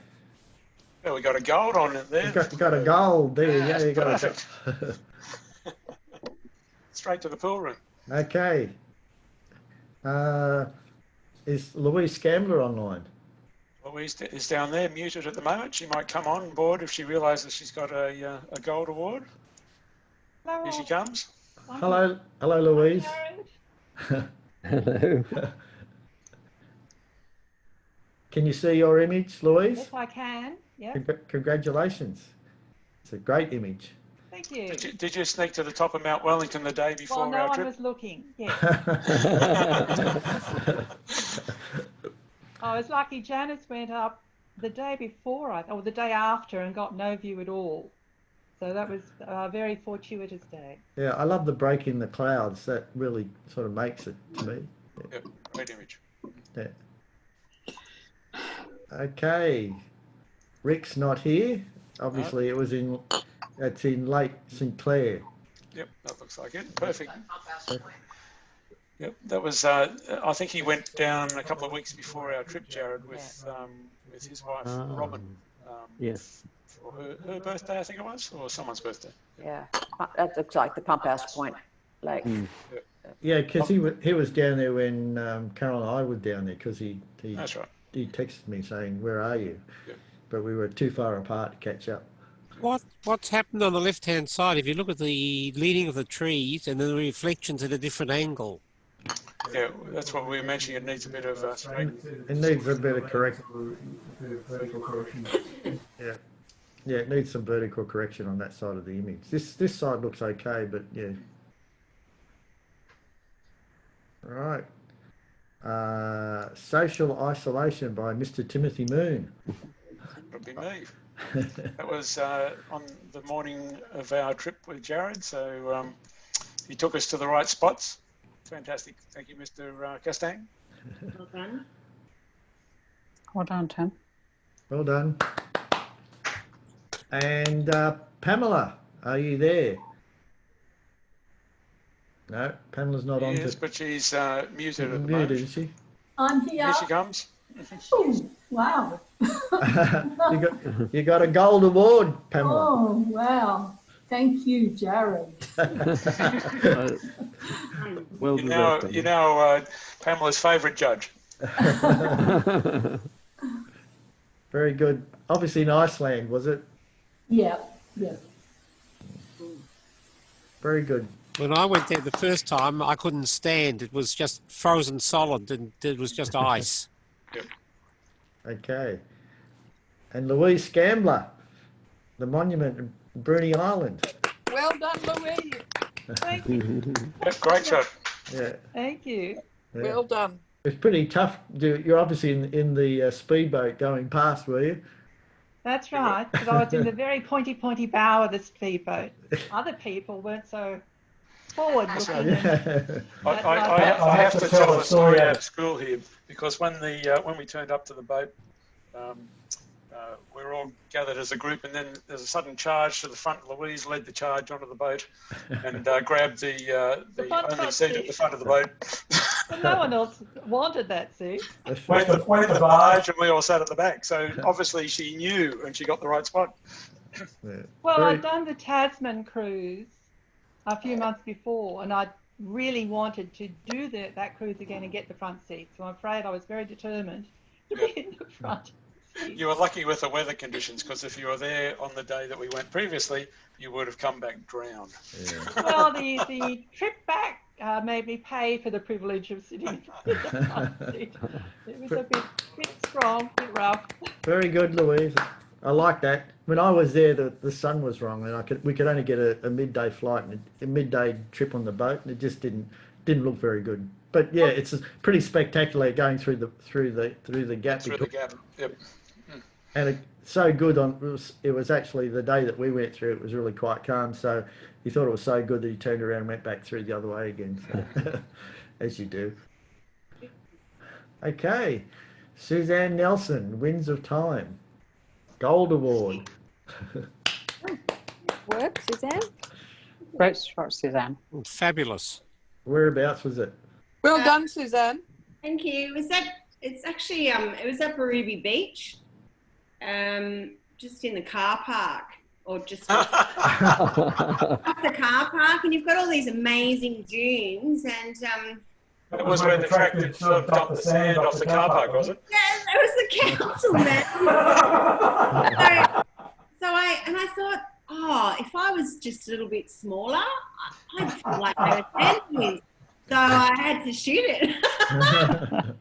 Yeah, we got a gold on it there. You got a gold there. Yeah, you got perfect. Straight to the pool room. Okay. Is Louise Scambler online? Louise is down there, muted at the moment. She might come on board if she realises she's got a gold award. Hello. Here she comes. Hello, Louise. Hello. Can you see your image, Louise? Yes, I can. Yeah. Congratulations. It's a great image. Thank you. Did you sneak to the top of Mount Wellington the day before Well, no our one trip? was looking. Yeah. I was lucky. Janice went up the day before, or the day after, and got no view at all. So that was a very fortuitous day. Yeah, I love the break in the clouds. That really sort of makes it to me. Yeah, great image. Yeah. Okay. Rick's not here. Obviously, it's in Lake St Clair. Yep, that looks like it. Perfect. Yep, that was. I think he went down a couple of weeks before our trip, Jarrod, with his wife Robin. Yes. For her birthday, I think it was, or someone's birthday. Yeah, that looks like the Pump House Point Lake. Yeah, because he was down there when Carol and I were down there, because he That's right. He texted me saying, "Where are you?" Yep. But we were too far apart to catch up. What's happened on the left-hand side? If you look at the leading of the trees and then the reflections at a different angle. Yeah, that's what we were mentioning. It needs a bit of straightening. It needs a bit of vertical correction. Yeah. Yeah, it needs some vertical correction on that side of the image. This side looks okay, but yeah. Right. Social Isolation by Mr. Timothy Moon. Would be me. That was on the morning of our trip with Jarrod, so he took us to the right spots. Fantastic. Thank you, Mr. Castaing. Well done. Well done, Tim. Well done. And Pamela, are you there? No, Pamela's not on. Yes, but she's muted at the muted, moment. is she? I'm here. Here she comes. Oh, wow. You got a gold award, Pamela. Oh, wow. Thank you, Jarrod. Well deserved. You know, Pamela's favourite judge. Very good. Obviously in Iceland, was it? Yeah, yeah. Very good. When I went there the first time, I couldn't stand. It was just frozen solid, and it was just ice. Yep. Okay. And Louise Scambler, the monument in Bruny Island. Well done, Louise. Thank you. Yep, great shot. Yeah. Thank you. Yeah. Well done. It's pretty tough. You're obviously in the speedboat going past, were you? That's right, because I was in the very pointy bow of the speedboat. Other people weren't so forward looking. I have to tell a story out of school here, because when we turned up to the boat, we were all gathered as a group, and then there's a sudden charge to the front. Louise led the charge onto the boat and grabbed the only seat at the front of the boat. But no one else wanted that seat. Went the barge, and we all sat at the back. So obviously she knew, and she got the right spot. Well, I'd done the Tasman cruise a few months before, and I really wanted to do that cruise again and get the front seat. So I'm afraid I was very determined to be in the front. You were lucky with the weather conditions, because if you were there on the day that we went previously, you would have come back drowned. Yeah. Well, the trip back made me pay for the privilege of sitting in the front seat. It was a bit strong, a bit rough. Very good, Louise. I like that. When I was there, the sun was wrong, and we could only get a midday flight and a midday trip on the boat, and it just didn't look very good. But yeah, it's pretty spectacular going through the gap. Through the gap. Yep. And it's so good it was actually the day that we went through, it was really quite calm. So he thought it was so good that he turned around and went back through the other way again. So, as you do. Okay. Suzanne Nelson, Winds of Time. Gold Award. Work, Suzanne? Great shot, Suzanne. Fabulous. Whereabouts was it? Well done, Suzanne. Thank you. It's actually it was at Baruby Beach, just in the car park, or just off the car park, and you've got all these amazing dunes, and it was where the tractor sort of dumped the sand off the car park, was it? yeah, that was the council man. I thought, oh, if I was just a little bit smaller, I'd feel like they were sandwiches. So I had to shoot it.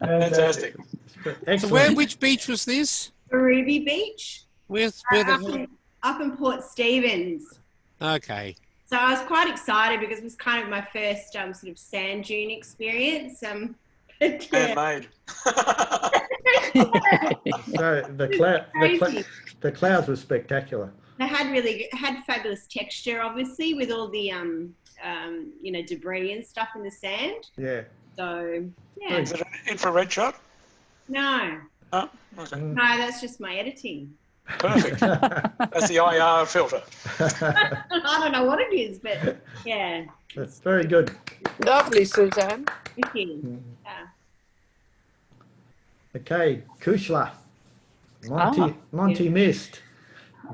Fantastic. So which beach was this? Baruby Beach. Up in Port Stephens. Okay. So I was quite excited because it was kind of my first sort of sand dune experience. Handmade. So the clouds were spectacular. They had fabulous texture, obviously, with all the debris and stuff in the sand. Yeah. So yeah. Is it an infrared shot? No. Oh, okay. No, that's just my editing. Perfect. That's the IR filter. I don't know what it is, but yeah. That's very good. Lovely, Suzanne. Thank you. Okay, Kushla. Monty yeah. Mist.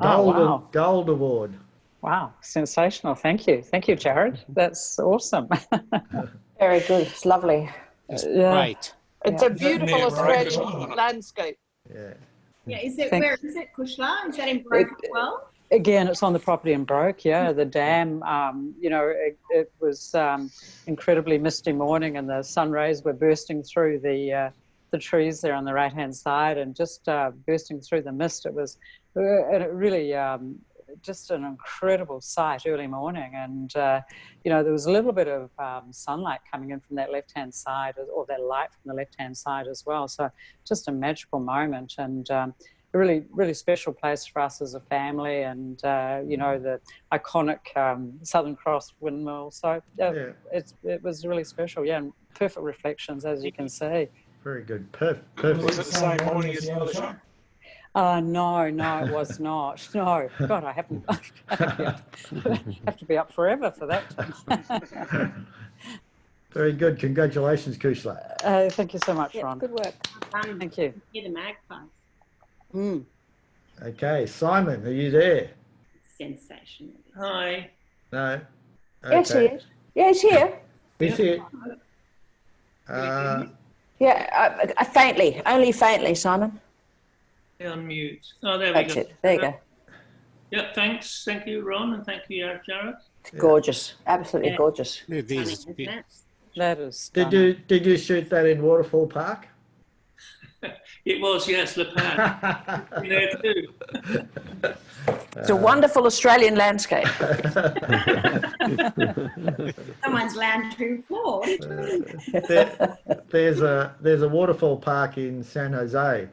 Gold Award. Wow, sensational. Thank you. Thank you, Jarrod. That's awesome. Very good. It's lovely. Great. It's a beautiful Australian landscape. Yeah. Yeah, where is it, Kushla? Is that in Broke as well? Again, it's on the property in Broke, yeah. The dam, it was incredibly misty morning, and the sun rays were bursting through the trees there on the right-hand side, and just bursting through the mist. It was really just an incredible sight early morning, and there was a little bit of sunlight coming in from that left-hand side, or that light from the left-hand side as well. So just a magical moment, and a really, really special place for us as a family, and the iconic Southern Cross windmill. So it was really special, and perfect reflections, as you can see. Very good. Perfect. Was it the same morning as the other shot? No, it was not. No, God, I haven't. Have to be up forever for that. Very good. Congratulations, Kushla. Thank you so much, Ron. Good work. Thank you. You're the magpies. Okay, Simon, are you there? sensational. Hi. No. Yes, he is. Yeah, he's here. He's here. Yeah, faintly, only faintly, Simon. On mute. Oh, there That's we go. it. There you go. Yeah, thanks. Thank you, Ron, and thank you, Jarrod. Gorgeous, absolutely gorgeous. It is. That is. Did you shoot that in Waterfall Park? It was, yes, Le Pan. There too. It's a wonderful Australian landscape. Someone's lounging floor. There's a waterfall park in San Jose,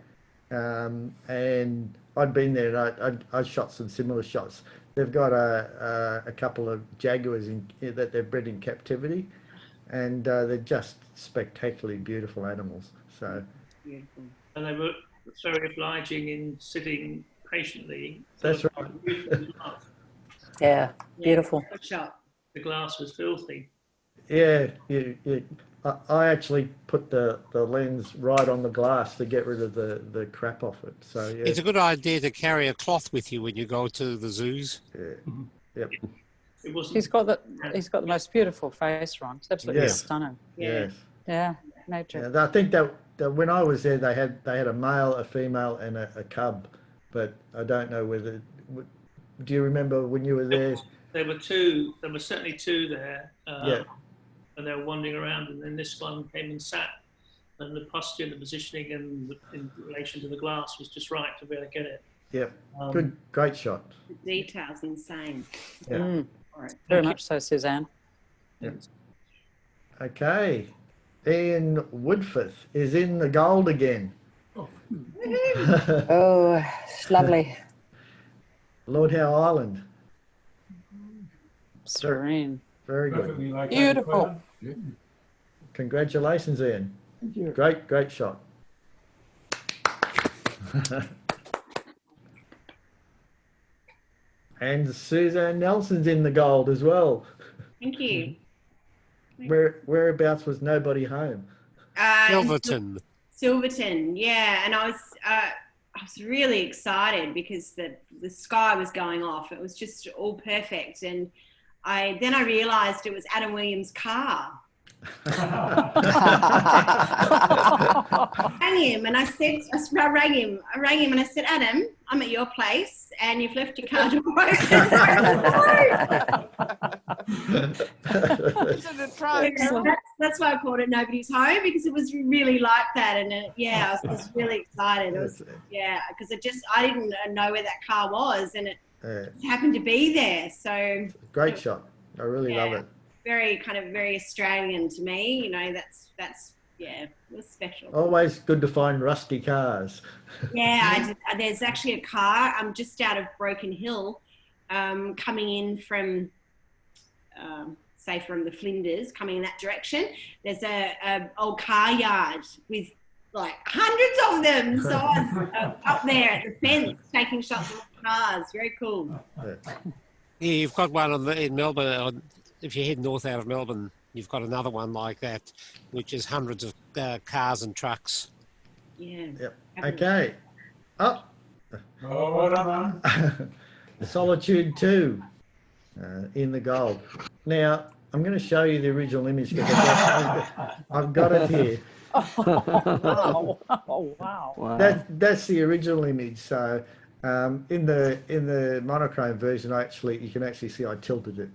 and I'd been there and I shot some similar shots. They've got a couple of jaguars that they've bred in captivity, and they're just spectacularly beautiful animals. So. Beautiful. And they were very obliging in sitting patiently. That's right. Yeah, beautiful. Good shot. The glass was filthy. Yeah, I actually put the lens right on the glass to get rid of the crap off it. So yeah. It's a good idea to carry a cloth with you when you go to the zoos. Yeah. Yep. He's got the most beautiful face, Ron. It's absolutely stunning. Yes. Yeah, nature. Yeah, I think that when I was there, they had a male, a female, and a cub, but I don't know whether. Do you remember when you were there? There were two. There were certainly two there. Yeah. And they were wandering around, and then this one came and sat, and the posture, the positioning, and in relation to the glass was just right to be able to get it. Yep. Great shot. The details insane. Yeah. Very much so, Suzanne. Yep. Okay. Ian Woodforth is in the gold again. Oh, it's lovely. Lord Howe Island. Serene. Very good. Beautiful. Congratulations, Ian. Thank you. Great shot. And Suzanne Nelson's in the gold as well. Thank you. Whereabouts was nobody home? Silverton. Silverton, yeah. And I was really excited because the sky was going off. It was just all perfect. And then I realised it was Adam Williams' car. I rang him and I rang him and I said, Adam, I'm at your place and you've left your car door open. That's why I called it Nobody's Home, because it was really like that. And I was really excited. Because I didn't know where that car was, and it happened to be there. So great shot. I really love it. Very Australian to me, it was special. Always good to find rusty cars. Yeah, there's actually a car. I'm just out of Broken Hill, coming in from, from the Flinders, coming in that direction. There's a old car yard with like hundreds of them. So I was up there at the fence taking shots of cars. Very cool. Yeah, you've got one in Melbourne. If you head north out of Melbourne, you've got another one like that, which is hundreds of cars and trucks. Yeah. Yep. Okay. Oh, what am I? Solitude 2 in the gold. Now, I'm going to show you the original image because I've got it here. Oh, wow. That's the original image. So in the monochrome version, you can actually see I tilted it.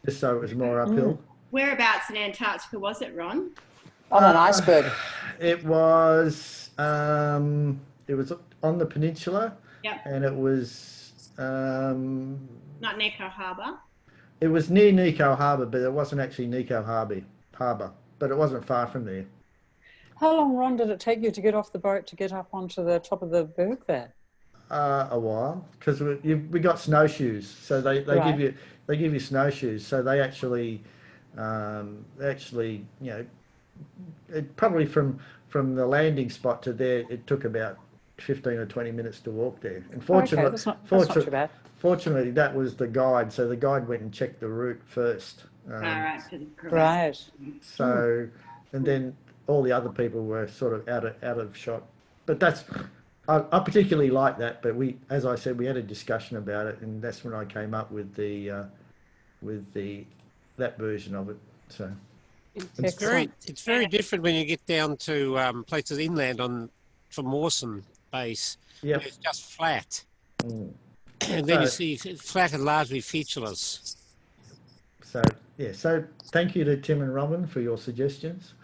Just so it was more uphill. Whereabouts in Antarctica was it, Ron? On an iceberg. It was on the peninsula. Yep. And it was not Nico Harbour. It was near Nico Harbour, but it wasn't actually Nico Harbour, but it wasn't far from there. How long, Ron, did it take you to get off the boat to get up onto the top of the berg there? A while, because we got snowshoes, so they give you snowshoes, so they actually it probably from the landing spot to there, it took about 15 or 20 minutes to walk there. And fortunately, that's not too bad. Fortunately, that was the guide, so the guide went and checked the route first. Right. So, and then all the other people were sort of out of shot, but that's I particularly like that, but as I said, we had a discussion about it, and that's when I came up with that version of it. So it's very different when you get down to places inland from Mawson base. Yeah, it's just flat, and then you see flat and largely featureless. So yeah, so thank you to Tim and Robin for your suggestions.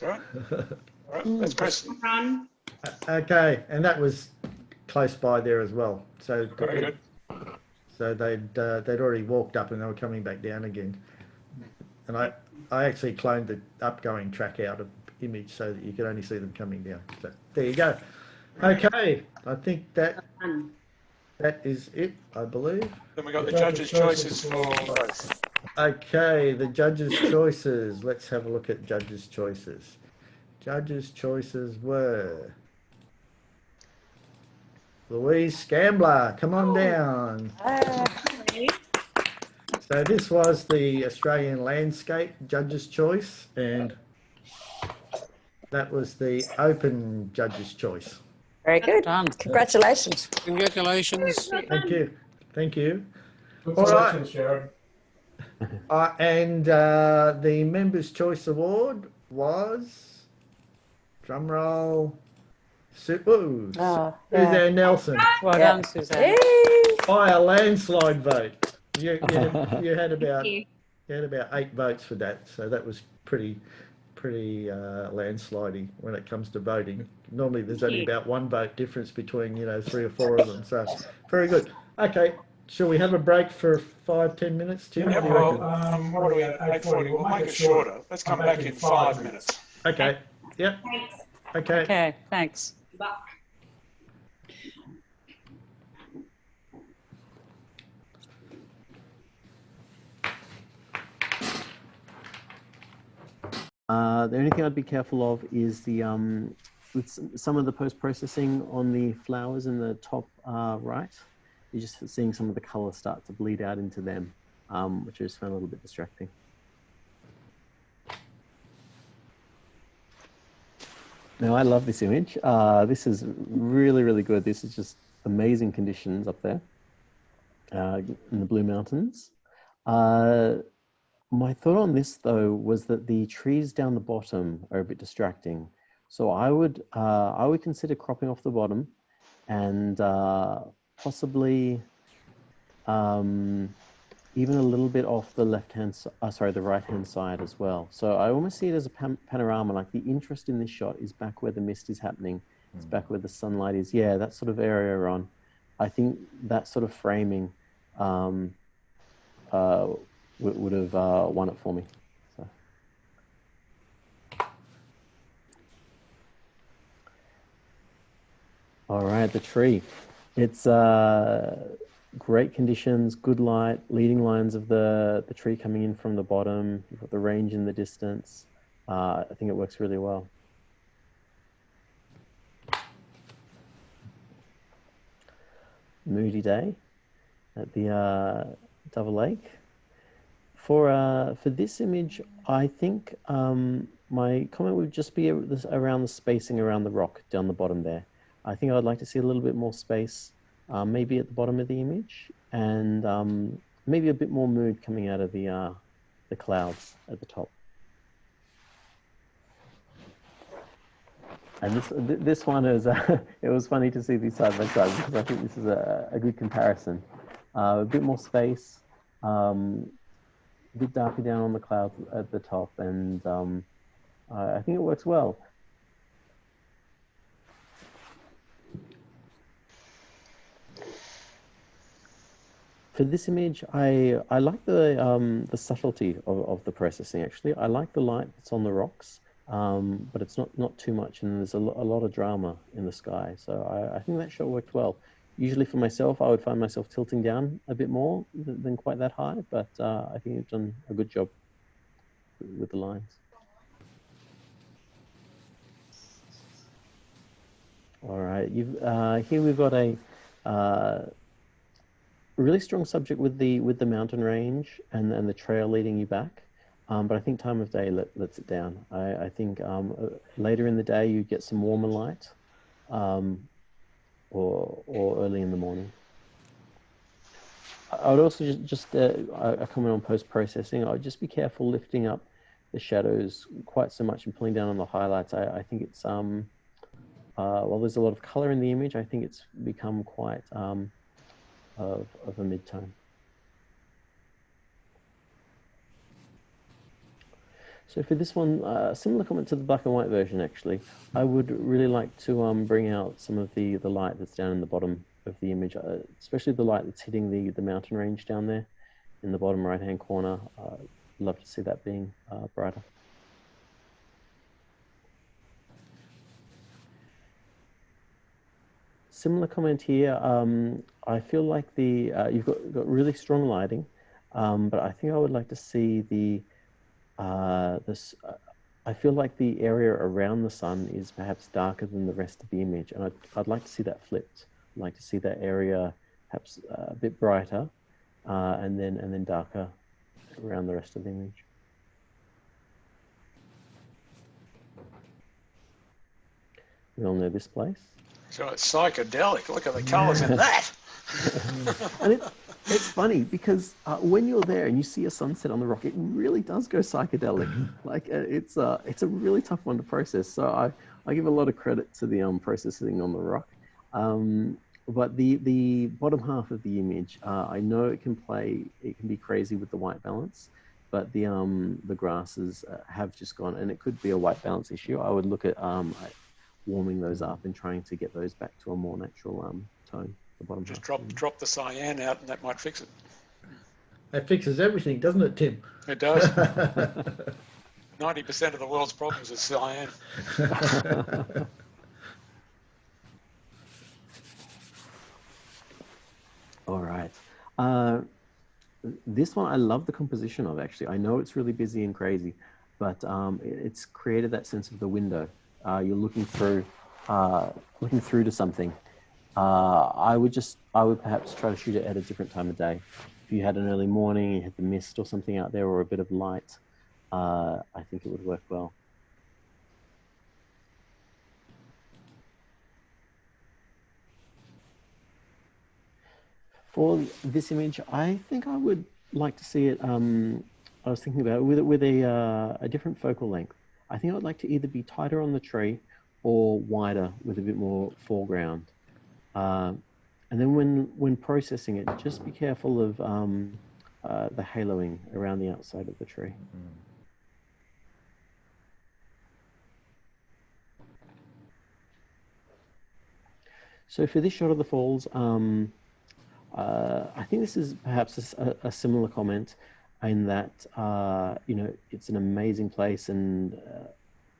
All right. All right. Let's press. Okay, and that was close by there as well. So Very good. So they'd already walked up and they were coming back down again. And I actually cloned the upgoing track out of image so that you could only see them coming down. So there you go. Okay, I think that is it, I believe. Then we got the judges' choices for both. Okay, the judges' choices. Let's have a look at judges' choices. Judges' choices were Louise Scambler. Come on down. So this was the Australian landscape judges' choice, and that was the open judges' choice. Very good. Congratulations. Congratulations. Thank you. Thank you. Good All right. selections, Jarrod. And the Members' Choice Award was, drum roll, Suzanne Nelson. Well done, Suzanne. By a landslide vote. You had about 8 votes for that, so that was pretty landsliding when it comes to voting. Normally there's only about 1 vote difference between 3 or 4 of them, so very good. Okay, shall we have a break for 5-10 minutes, Tim? Yeah, What do you reckon? what are we at? 8:40. We'll make it shorter. Let's come back in 5 minutes. Okay. Yep. Okay. Okay, thanks. The only thing I'd be careful of is the with some of the post-processing on the flowers in the top right, you're just seeing some of the color start to bleed out into them, which I just found a little bit distracting. Now, I love this image. This is really, really good. This is just amazing conditions up there in the Blue Mountains. My thought on this, though, was that the trees down the bottom are a bit distracting. So I would consider cropping off the bottom and possibly even a little bit off the the right-hand side as well. So I almost see it as a panorama. Like the interest in this shot is back where the mist is happening. It's back where the sunlight is. Yeah, that sort of area, Ron. I think that sort of framing would have won it for me. So. All right, the tree. It's great conditions, good light, leading lines of the tree coming in from the bottom. You've got the range in the distance. I think it works really well. Moody day at the Dove Lake. For this image, I think my comment would just be around the spacing around the rock down the bottom there. I think I'd like to see a little bit more space, maybe at the bottom of the image, and maybe a bit more mood coming out of the clouds at the top. And this one is it was funny to see these side by side because I think this is a good comparison. A bit more space. A bit darker down on the clouds at the top, and I think it works well. For this image, I like the subtlety of the processing. Actually, I like the light that's on the rocks, but it's not too much, and there's a lot of drama in the sky. So I think that shot worked well. Usually for myself, I would find myself tilting down a bit more than quite that high, but I think you've done a good job with the lines. All right, here we've got a really strong subject with the mountain range and the trail leading you back, but I think time of day lets it down. I think later in the day you get some warmer light. or early in the morning. I would also just a comment on post-processing. I would just be careful lifting up the shadows quite so much and pulling down on the highlights. I think it's while there's a lot of color in the image, I think it's become quite of a mid-tone. So for this one, similar comment to the black and white version, actually, I would really like to bring out some of the light that's down in the bottom of the image, especially the light that's hitting the mountain range down there in the bottom right-hand corner. Love to see that being brighter. Similar comment here. I feel like you've got really strong lighting, but I think I would like to see I feel like the area around the sun is perhaps darker than the rest of the image, and I'd like to see that flipped. I'd like to see that area perhaps a bit brighter, and then darker around the rest of the image. We all know this place. So it's psychedelic. Look at the colours in that. And it's funny because when you're there and you see a sunset on the rock, it really does go psychedelic. Like it's a really tough one to process. So I give a lot of credit to the processing on the rock. But the bottom half of the image, I know it can be crazy with the white balance, but the grasses have just gone, and it could be a white balance issue. I would look at warming those up and trying to get those back to a more natural tone. The bottom Just half. drop the cyan out, and that might fix it. That fixes everything, doesn't it, Tim? It does. 90% of the world's problems is cyan. All right. This one I love the composition of, actually. I know it's really busy and crazy, but it's created that sense of the window. You're looking through to something. I would perhaps try to shoot it at a different time of day. If you had an early morning, you had the mist or something out there, or a bit of light, I think it would work well. For this image, I think I would like to see it. I was thinking about it with a different focal length. I think I'd like to either be tighter on the tree or wider with a bit more foreground. And then when processing it, just be careful of the haloing around the outside of the tree. So for this shot of the falls, I think this is perhaps a similar comment in that, it's an amazing place and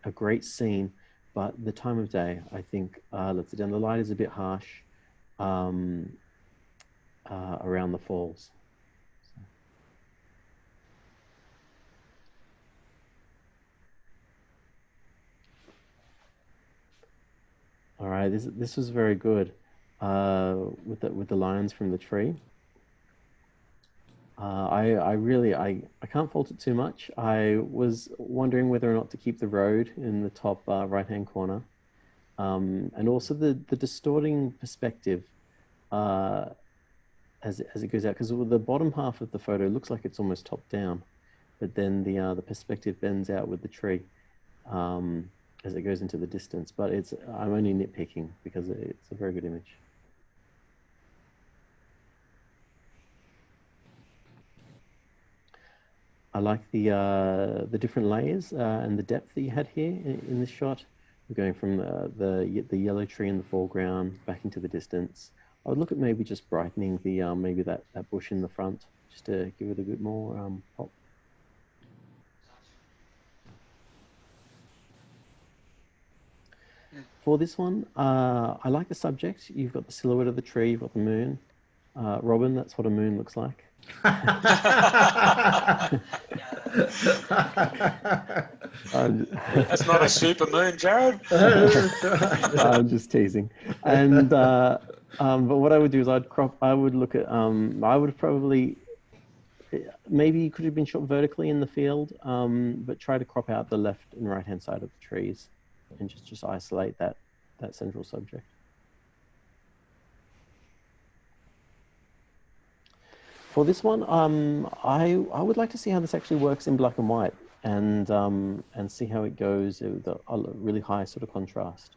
a great scene, but the time of day, I think, lets it down. The light is a bit harsh around the falls. All right, this was very good with the lines from the tree. I can't fault it too much. I was wondering whether or not to keep the road in the top right-hand corner, and also the distorting perspective as it goes out, because the bottom half of the photo looks like it's almost top down, but then the perspective bends out with the tree as it goes into the distance. But I'm only nitpicking because it's a very good image. I like the different layers and the depth that you had here in this shot. We're going from the yellow tree in the foreground back into the distance. I would look at maybe just brightening the maybe that bush in the front just to give it a bit more pop. For this one, I like the subject. You've got the silhouette of the tree, you've got the moon. Robin, that's what a moon looks like. That's not a super moon, Jarrod. I'm just teasing. And but what I would do is I would look at I would probably maybe it could have been shot vertically in the field, but try to crop out the left and right hand side of the trees and just isolate that central subject. For this one, I would like to see how this actually works in black and white, and see how it goes with a really high sort of contrast,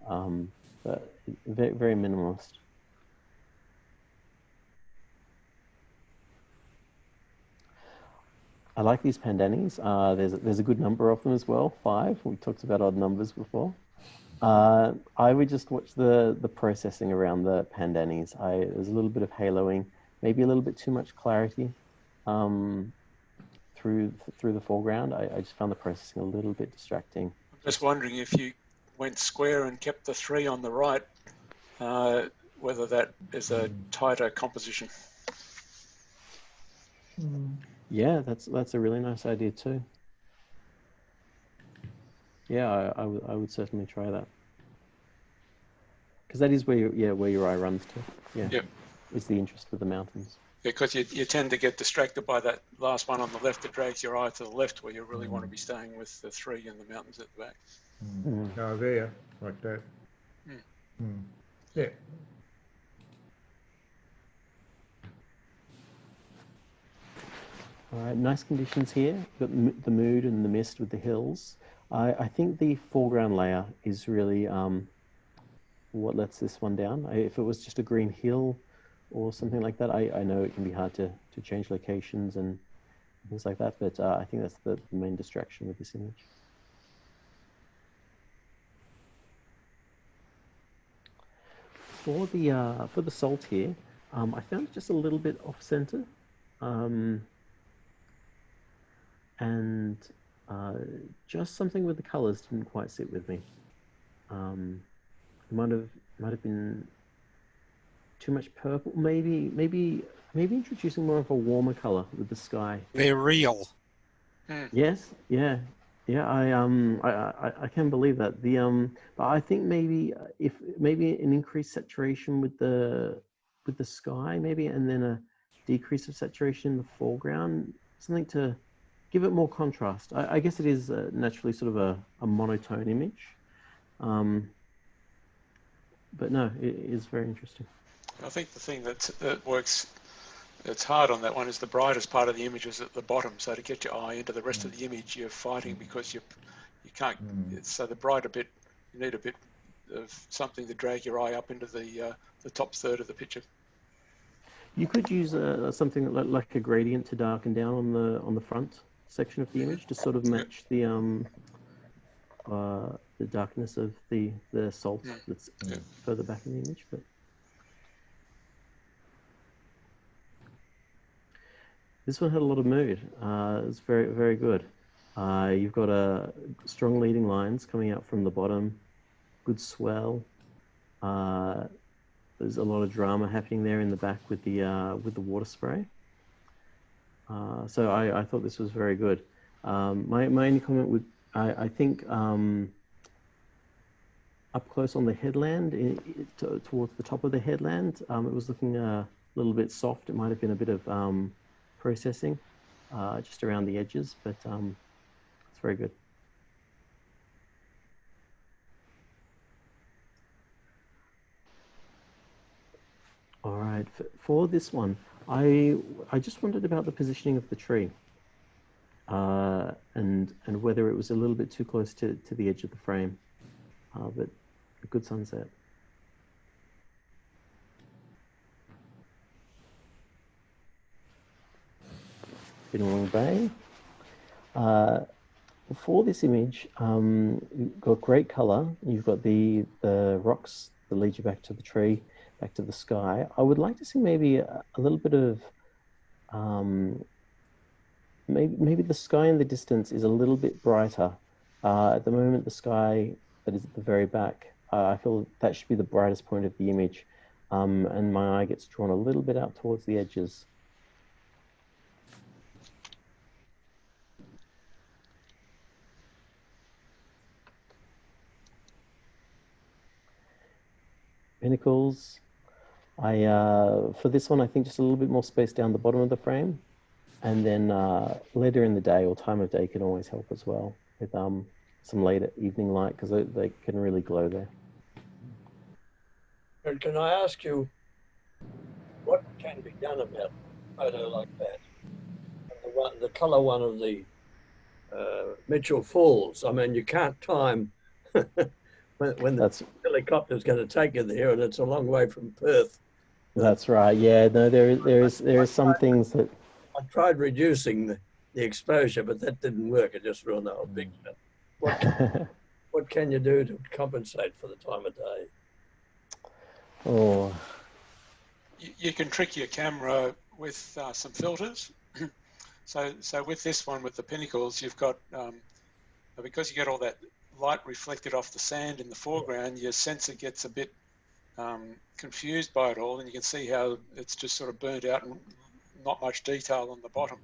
but very, very minimalist. I like these pandanus. There's a good number of them as well, 5. We talked about odd numbers before. I would just watch the processing around the pandanus. There's a little bit of haloing, maybe a little bit too much clarity through the foreground. I just found the processing a little bit distracting. I'm just wondering if you went square and kept the 3 on the right, whether that is a tighter composition. Yeah, that's a really nice idea too. Yeah, I would certainly try that, because that is where your eye runs to. Yeah. Yep. Is the interest with the mountains. Because you tend to get distracted by that last one on the left that drags your eye to the left, where you really want to be staying with the 3 and the mountains at the back. Oh, there, like that. Yeah. All right, nice conditions here. Got the mood and the mist with the hills. I think the foreground layer is really what lets this one down. If it was just a green hill or something like that, I know it can be hard to change locations and things like that, but I think that's the main distraction with this image. For the salt here, I found it just a little bit off center. And just something with the colors didn't quite sit with me. It might have been too much purple. Maybe introducing more of a warmer color with the sky. They're real. Yes, yeah. I can believe that. But I think maybe an increased saturation with the sky, maybe, and then a decrease of saturation in the foreground, something to give it more contrast. I guess it is naturally sort of a monotone image, but no, it is very interesting. I think the thing that works, that's hard on that one, is the brightest part of the image is at the bottom. So to get your eye into the rest of the image, you're fighting because you can't. So the brighter bit, you need a bit of something to drag your eye up into the top third of the picture. You could use something like a gradient to darken down on the front section of the image to sort of match the darkness of the salt that's further back in the image. But this one had a lot of mood. It's very, very good. You've got strong leading lines coming out from the bottom, good swell. There's a lot of drama happening there in the back with the water spray. So I thought this was very good. My only comment would, I think up close on the headland, towards the top of the headland, it was looking a little bit soft. It might have been a bit of processing just around the edges, but it's very good. All right, for this one, I just wondered about the positioning of the tree, and whether it was a little bit too close to the edge of the frame, but a good sunset. Binawong Bay. For this image, you've got great color. You've got the rocks that lead you back to the tree, back to the sky. I would like to see maybe a little bit of maybe the sky in the distance is a little bit brighter. At the moment, the sky that is at the very back, I feel that should be the brightest point of the image, and my eye gets drawn a little bit out towards the edges. Pinnacles. For this one, I think just a little bit more space down the bottom of the frame, and then later in the day or time of day can always help as well with some later evening light, because they can really glow there. And can I ask you what can be done about photo like that. And the colour one of the Mitchell Falls. I mean, you can't time when the helicopter's going to take you there, and it's a long way from Perth. That's right. Yeah. No, there is some things that I tried reducing the exposure, but that didn't work. It just ruined the whole picture. What can you do to compensate for the time of day? Oh. You can trick your camera with some filters. So with this one, with the pinnacles, you've got, because you get all that light reflected off the sand in the foreground, your sensor gets a bit confused by it all, and you can see how it's just sort of burnt out and not much detail on the bottom.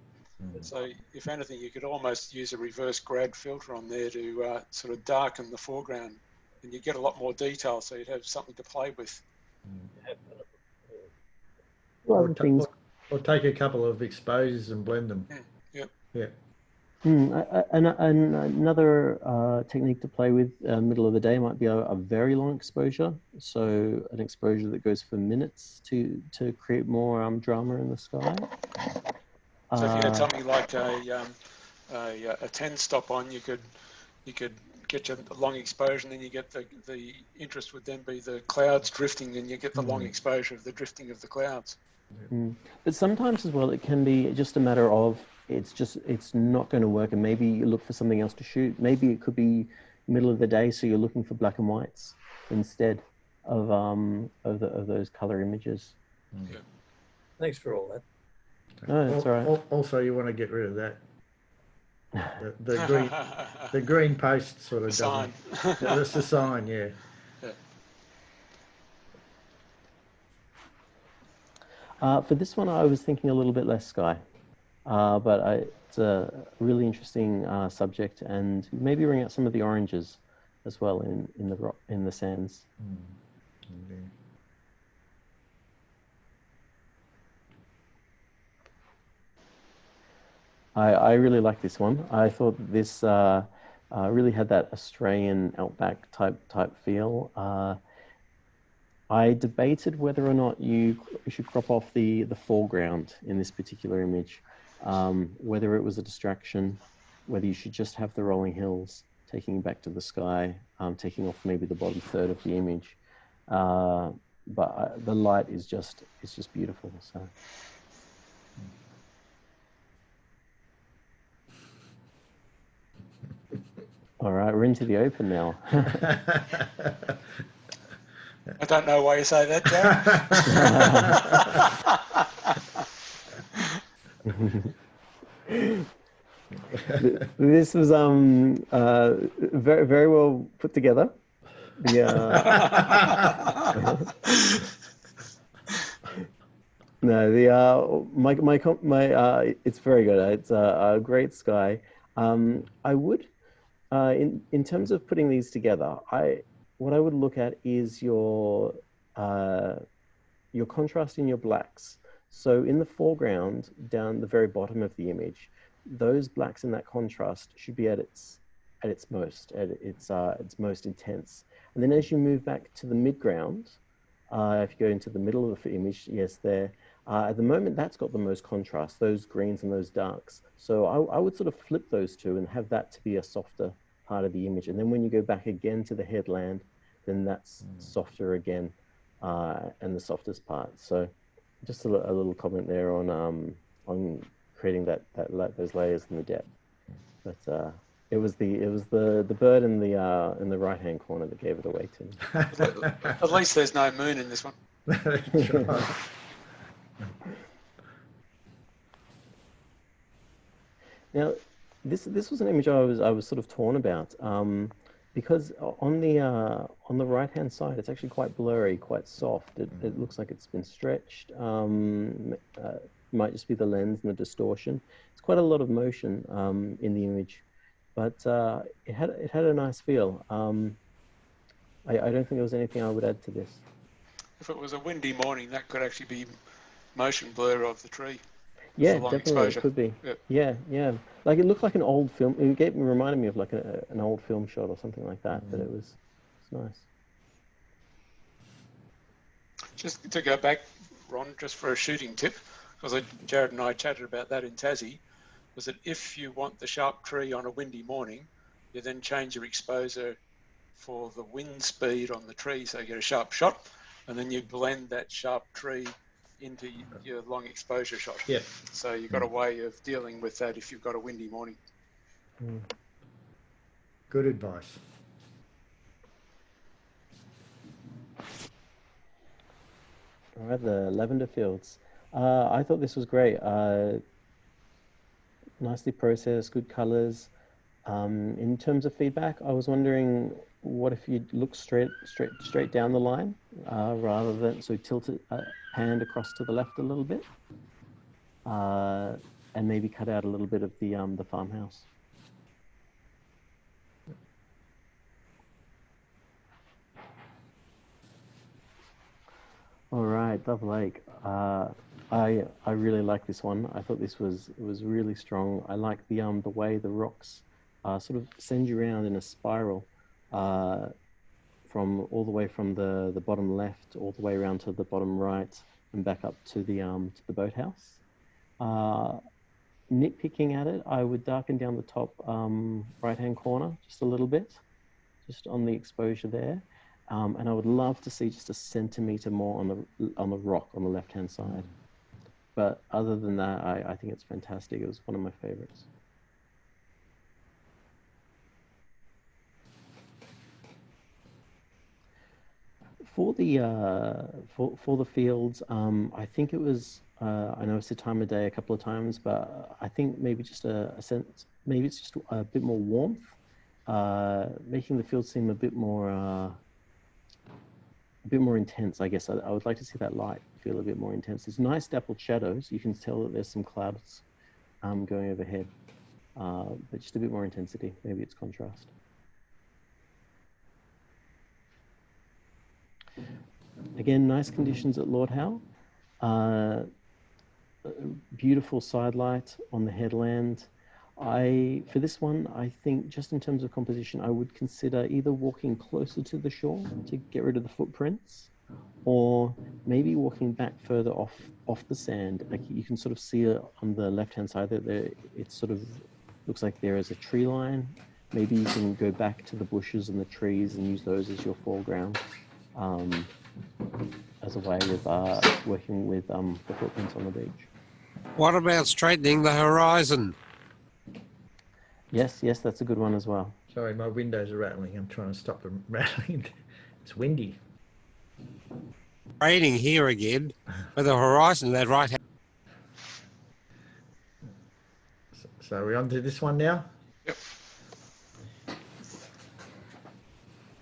So if anything, you could almost use a reverse grad filter on there to sort of darken the foreground, and you get a lot more detail, so you'd have something to play with. Or take a couple of exposures and blend them. Yep. Yeah. And another technique to play with middle of the day might be a very long exposure. So an exposure that goes for minutes to create more drama in the sky. So if you had something like a 10 stop on, you could get your long exposure, and then you get the interest would then be the clouds drifting, and you get the long exposure of the drifting of the clouds. But sometimes as well, it can be just a matter of it's not going to work, and maybe you look for something else to shoot. Maybe it could be middle of the day, so you're looking for black and whites instead of those color images. Yeah. Thanks for all that. No, that's all right. Also, you want to get rid of that. The green post sort of doesn't. That's the sign, yeah. For this one, I was thinking a little bit less sky, but it's a really interesting subject, and maybe bring out some of the oranges as well in the sands. Indeed. I really like this one. I thought this really had that Australian outback type feel. I debated whether or not you should crop off the foreground in this particular image, whether it was a distraction, whether you should just have the rolling hills taking you back to the sky, taking off maybe the bottom third of the image. But the light is just beautiful. So. All right, we're into the open now. I don't know why you say that, Jarrod. This was very very well put together. No, my it's very good. It's a great sky. I would. In terms of putting these together, what I would look at is your contrast in your blacks. So in the foreground, down the very bottom of the image, those blacks in that contrast should be at its most intense. And then as you move back to the midground, if you go into the middle of the image, yes, there. At the moment, that's got the most contrast, those greens and those darks. So I would sort of flip those two and have that to be a softer part of the image. And then when you go back again to the headland, then that's softer again, and the softest part. So just a little comment there on creating those layers and the depth. But it was the bird in the right-hand corner that gave it away to me. At least there's no moon in this one. That's right. Now, this was an image I was sort of torn about, because on the right-hand side, it's actually quite blurry, quite soft. It looks like it's been stretched. Might just be the lens and the distortion. It's quite a lot of motion in the image, but it had a nice feel. I don't think there was anything I would add to this. If it was a windy morning, that could actually be motion blur of the tree. Yeah, definitely it could be. Yep. Yeah. Like it looked like an old film. It reminded me of like an old film shot or something like that. But it's nice. Just to go back, Ron, just for a shooting tip, because Jarrod and I chatted about that in Tassie, was that if you want the sharp tree on a windy morning, you then change your exposure for the wind speed on the tree, so you get a sharp shot, and then you blend that sharp tree into your long exposure shot. Yep. So you've got a way of dealing with that if you've got a windy morning. Good advice. All right, the lavender fields. I thought this was great. Nicely processed, good colors. In terms of feedback, I was wondering, what if you look straight down the line, rather than tilt it, hand across to the left a little bit, and maybe cut out a little bit of the farmhouse. All right, Dove Lake. I really like this one. I thought this was really strong. I like the way the rocks sort of send you around in a spiral, from all the way from the bottom left all the way around to the bottom right and back up to the boathouse. Nitpicking at it, I would darken down the top right-hand corner just a little bit, just on the exposure there. And I would love to see just a centimetre more on the rock on the left-hand side. But other than that, I think it's fantastic. It was one of my favourites. For the fields, I think it was. I noticed the time of day a couple of times, but I think maybe just a sense. Maybe it's just a bit more warmth, making the field seem a bit more intense. I guess I would like to see that light feel a bit more intense. There's nice dappled shadows. You can tell that there's some clouds going overhead, but just a bit more intensity. Maybe it's contrast. Again, nice conditions at Lord Howe. Beautiful side light on the headland. For this one, I think just in terms of composition, I would consider either walking closer to the shore to get rid of the footprints, or maybe walking back further off the sand. Like you can sort of see it on the left-hand side that it sort of looks like there is a tree line. Maybe you can go back to the bushes and the trees and use those as your foreground, as a way of working with the footprints on the beach. What about straightening the horizon? Yes, that's a good one as well. Sorry, my windows are rattling. I'm trying to stop them rattling. It's windy. Raining here again, but the horizon, that right. So we're on to this one now? Yep.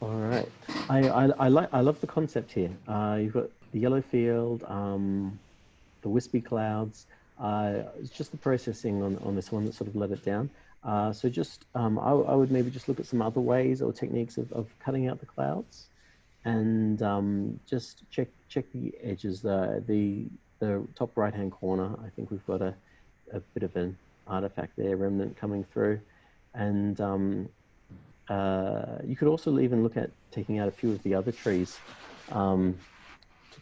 All right. I love the concept here. You've got the yellow field, the wispy clouds. It's just the processing on this one that sort of let it down. So just I would maybe just look at some other ways or techniques of cutting out the clouds, and just check the edges. The top right hand corner, I think we've got a bit of an artifact there, remnant coming through, and you could also even look at taking out a few of the other trees to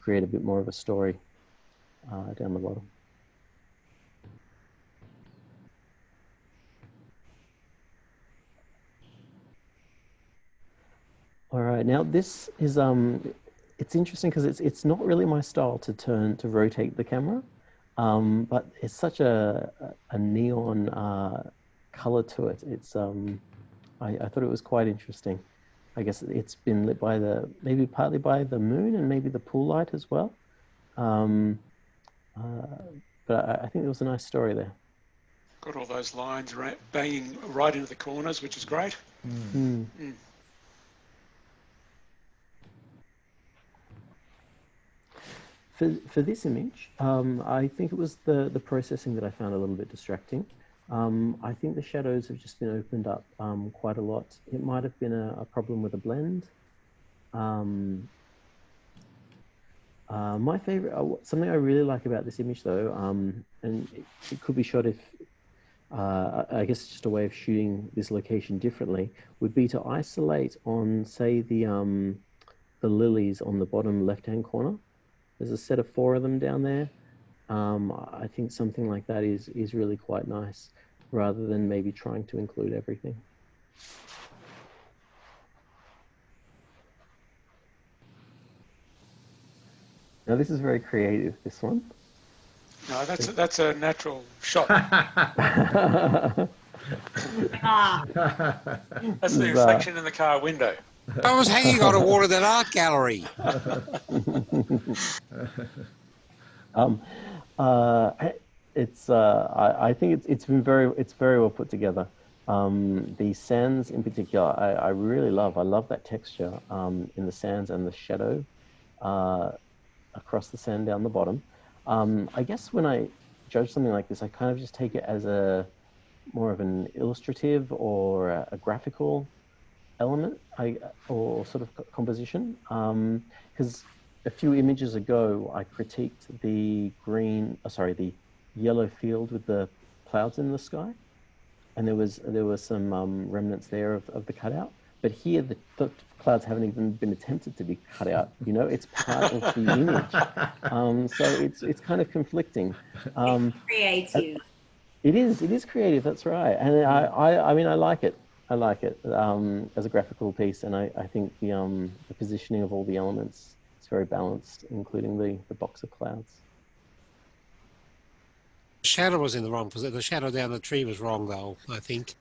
create a bit more of a story down the bottom. All right, now this is it's interesting because it's not really my style to rotate the camera, but it's such a neon color to it. It's I thought it was quite interesting. I guess it's been lit by maybe partly by the moon and maybe the pool light as well. But I think there was a nice story there. Got all those lines banging right into the corners, which is great. For this image, I think it was the processing that I found a little bit distracting. I think the shadows have just been opened up quite a lot. It might have been a problem with a blend. My favorite, something I really like about this image though, and it could be shot if, I guess it's just a way of shooting this location differently, would be to isolate on, say, the lilies on the bottom left-hand corner. There's a set of 4 of them down there. I think something like that is really quite nice, rather than maybe trying to include everything. Now this is very creative, this one. No, that's a natural shot. That's the reflection in the car window. I was hanging on a wall at an art gallery. I think it's very well put together. The sands in particular, I really love. I love that texture in the sands and the shadow across the sand down the bottom. I guess when I judge something like this, I kind of just take it as more of an illustrative or a graphical element, or sort of composition. Because a few images ago, I critiqued the the yellow field with the clouds in the sky, and there was some remnants there of the cutout. But here, the clouds haven't even been attempted to be cut out. You know, it's part of the image. So it's kind of conflicting. It's creative. It is creative. That's right, and I mean I like it. I like it as a graphical piece, and I think the positioning of all the elements is very balanced, including the box of clouds. The shadow was in the wrong position. The shadow down the tree was wrong, though, I think.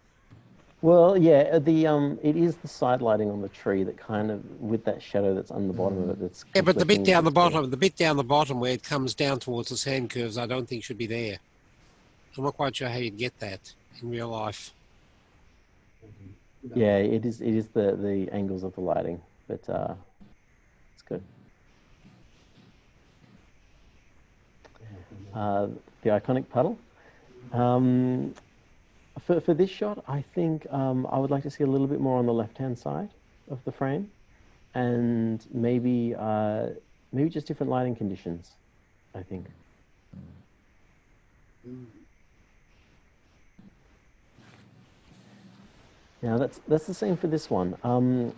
Well, yeah, it is the side lighting on the tree that kind of, with that shadow that's on the bottom of it, that's Yeah, but the bit down the bottom, where it comes down towards the sand curves, I don't think should be there. I'm not quite sure how you'd get that in real life. Yeah, it is the angles of the lighting, but it's good. The iconic puddle. For this shot, I think I would like to see a little bit more on the left-hand side of the frame, and maybe just different lighting conditions, I think. Now that's the same for this one.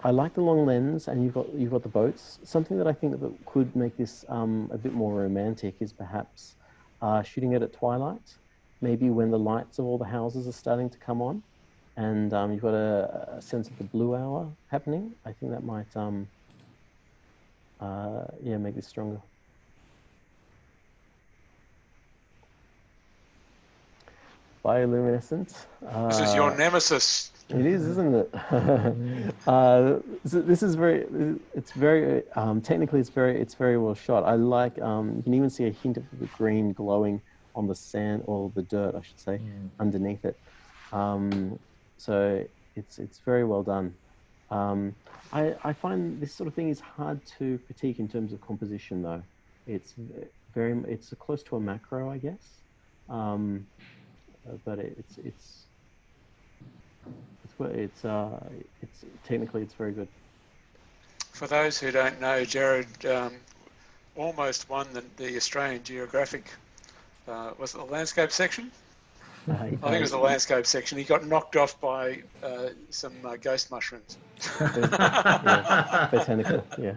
I like the long lens, and you've got the boats. Something that I think that could make this a bit more romantic is perhaps shooting it at twilight, maybe when the lights of all the houses are starting to come on, and you've got a sense of the blue hour happening. I think that might make this stronger. Bioluminescent. This is your nemesis. It is, isn't it? So this is very technically it's very well shot. I like, you can even see a hint of the green glowing on the sand, or the dirt, I should say, underneath it. So it's very well done. I find this sort of thing is hard to critique in terms of composition, though. It's close to a macro, I guess. But it's technically it's very good. For those who don't know, Jarrod almost won the Australian Geographic, was it the landscape section? I think it was the landscape section. He got knocked off by some ghost mushrooms. Botanical, yeah.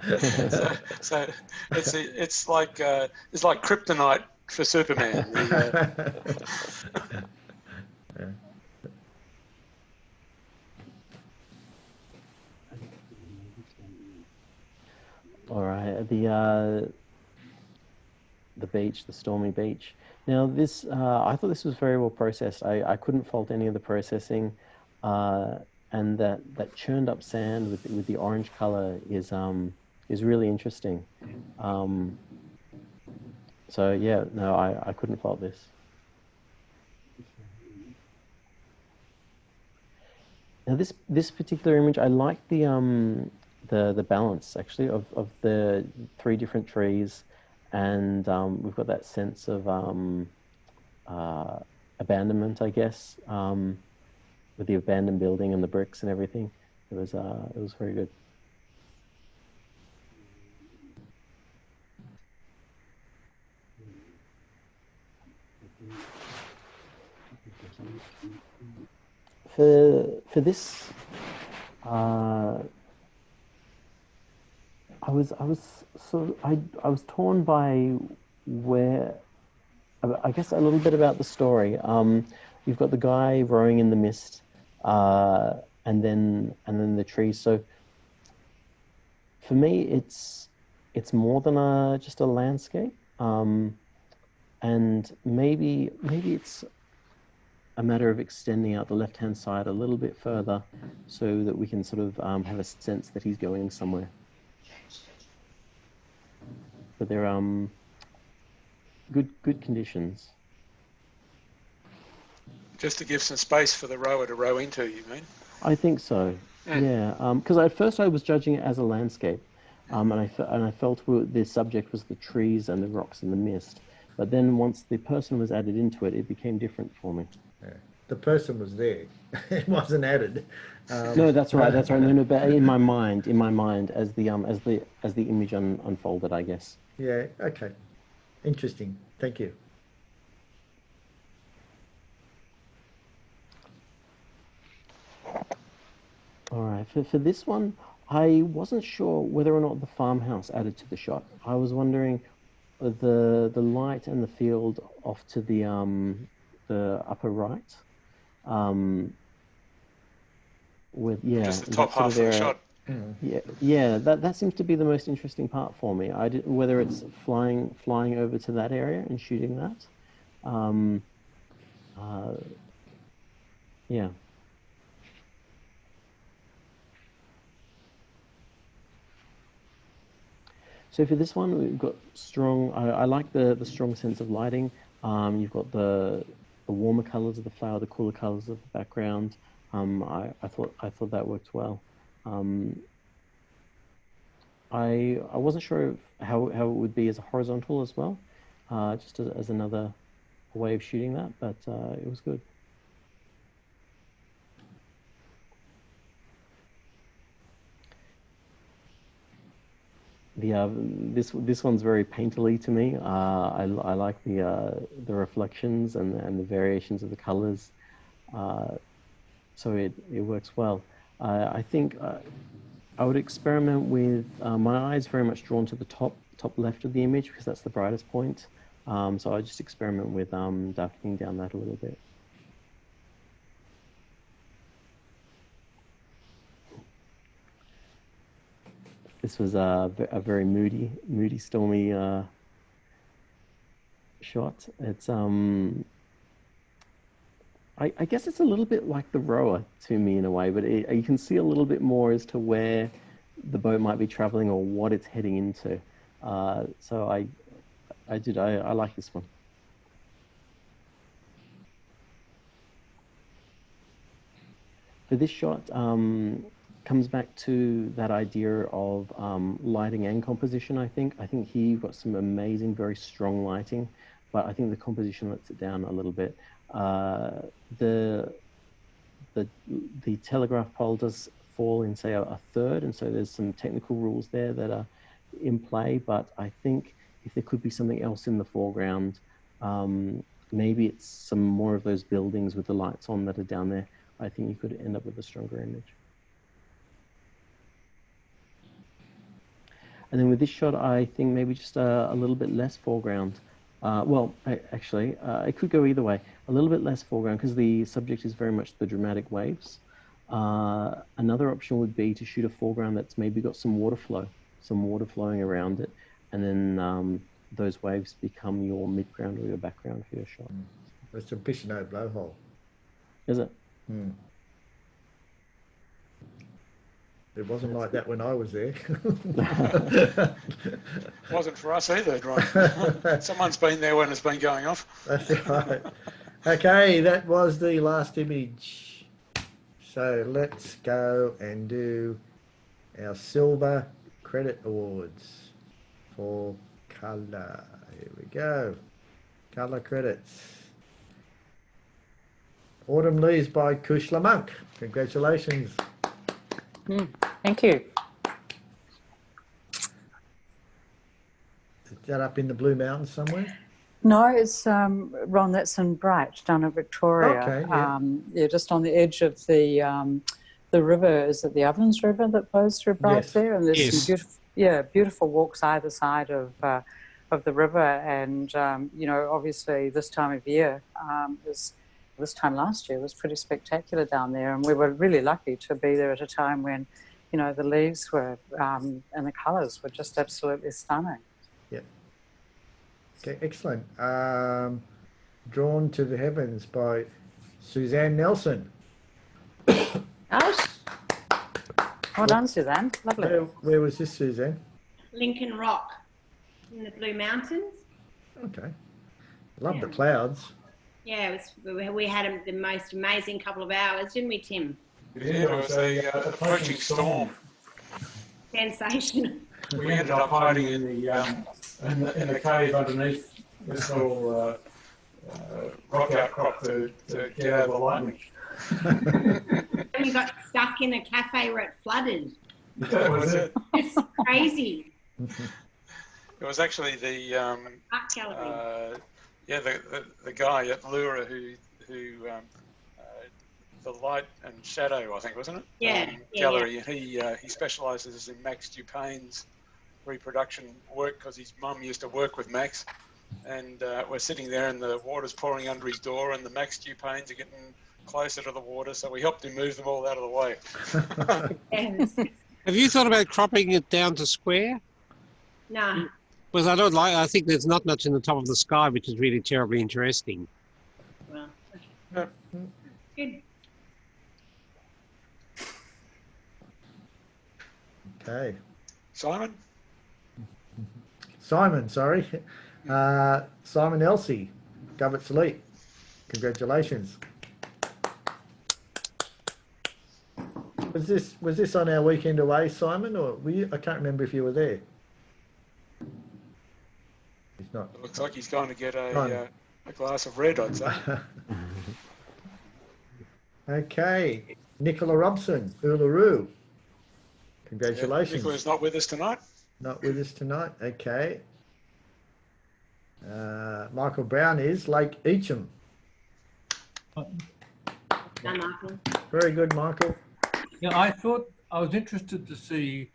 So it's like kryptonite for Superman. All right, the beach, the stormy beach. Now this, I thought this was very well processed. I couldn't fault any of the processing, and that churned up sand with the orange color is really interesting. So yeah, no, I couldn't fault this. Now this particular image, I like the balance actually of the three different trees, and we've got that sense of abandonment, I guess, with the abandoned building and the bricks and everything. It was very good. For this, I was torn by where I guess a little bit about the story. You've got the guy rowing in the mist, and then the trees. So for me, it's more than just a landscape, and maybe it's a matter of extending out the left-hand side a little bit further, so that we can sort of have a sense that he's going somewhere. But they're good conditions. Just to give some space for the rower to row into, you mean? I think so. Yeah, because at first I was judging it as a landscape, and I felt the subject was the trees and the rocks and the mist. But then once the person was added into it, it became different for me. Yeah. The person was there; it wasn't added. No, that's right. That's right. No, but in my mind, as the image unfolded, I guess. Yeah. Okay. Interesting. Thank you. All right. For this one, I wasn't sure whether or not the farmhouse added to the shot. I was wondering the light and the field off to the upper right. Just the top half of the shot. Yeah. That seems to be the most interesting part for me. Whether it's flying over to that area and shooting that. Yeah. So for this one, we've got strong. I like the strong sense of lighting. You've got the warmer colors of the flower, the cooler colors of the background. I thought that worked well. I wasn't sure how it would be as a horizontal as well, just as another way of shooting that, but it was good. This one's very painterly to me. I like the reflections and the variations of the colors, so it works well. I think I would experiment with my eyes very much drawn to the top left of the image because that's the brightest point. So I just experiment with darkening down that a little bit. This was a very moody, stormy shot. It's I guess it's a little bit like the rower to me in a way, but you can see a little bit more as to where the boat might be traveling or what it's heading into. So I like this one. For this shot, comes back to that idea of lighting and composition. I think here you've got some amazing, very strong lighting, but I think the composition lets it down a little bit. The telegraph pole does fall in, say, a third, and so there's some technical rules there that are in play. But I think if there could be something else in the foreground, maybe it's some more of those buildings with the lights on that are down there. I think you could end up with a stronger image. And then with this shot, I think maybe just a little bit less foreground. Well, actually, it could go either way. A little bit less foreground because the subject is very much the dramatic waves. Another option would be to shoot a foreground that's maybe got some water flowing around it, and then those waves become your midground or your background for your shot. It's a Pichinot blowhole. Is it? It wasn't like that when I was there. Wasn't for us either, right? Someone's been there when it's been going off. That's right. Okay, that was the last image. So let's go and do our silver credit awards for colour. Here we go. Colour credits. Autumn Leaves by Kush Monk. Congratulations. Thank you. Is that up in the Blue Mountains somewhere? No, it's Ron. That's in Bright, down in Victoria. Okay, yeah. Yeah, just on the edge of the river. Is it the Ovens River that flows through Bright there? And there's some beautiful walks either side of of the river. And, you know, obviously this time of year, this time last year was pretty spectacular down there. And we were really lucky to be there at a time when, you know, the leaves were, and the colours were just absolutely stunning. Yeah. Okay, excellent. Drawn to the Heavens by Suzanne Nelson. Nice. Well done, Suzanne. Lovely. Where was this, Suzanne? Lincoln Rock in the Blue Mountains. Okay. Love the clouds. Yeah, it was, we had the most amazing couple of hours, didn't we, Tim? Yeah, it was a approaching storm. Sensational. We ended up hiding in the cave underneath this little rock outcrop to get out of the lightning. We got stuck in a cafe where it flooded. That was it. It's crazy. It was actually the Art gallery. the guy at Lura who the light and shadow, I think, wasn't it? Yeah. Gallery. And he specialises in Max Dupayne's reproduction work because his mum used to work with Max. And we're sitting there and the water's pouring under his door and the Max Dupaynes are getting closer to the water, so we helped him move them all out of the way. Have you thought about cropping it down to square? No. Because I think there's not much in the top of the sky, which is really terribly interesting. Well, good. Okay. Simon, sorry. Simon Elsie, Govett Elite. Congratulations. Was this on our weekend away, Simon, or were you? I can't remember if you were there. He's not. it looks like he's going to get a glass of red, I'd say. Okay. Nicola Robson, Uluru. Congratulations. Nicola's not with us tonight. Not with us tonight. Okay. Michael Brown is Lake Eacham. No, Michael. Very good, Michael. Yeah, I thought I was interested to see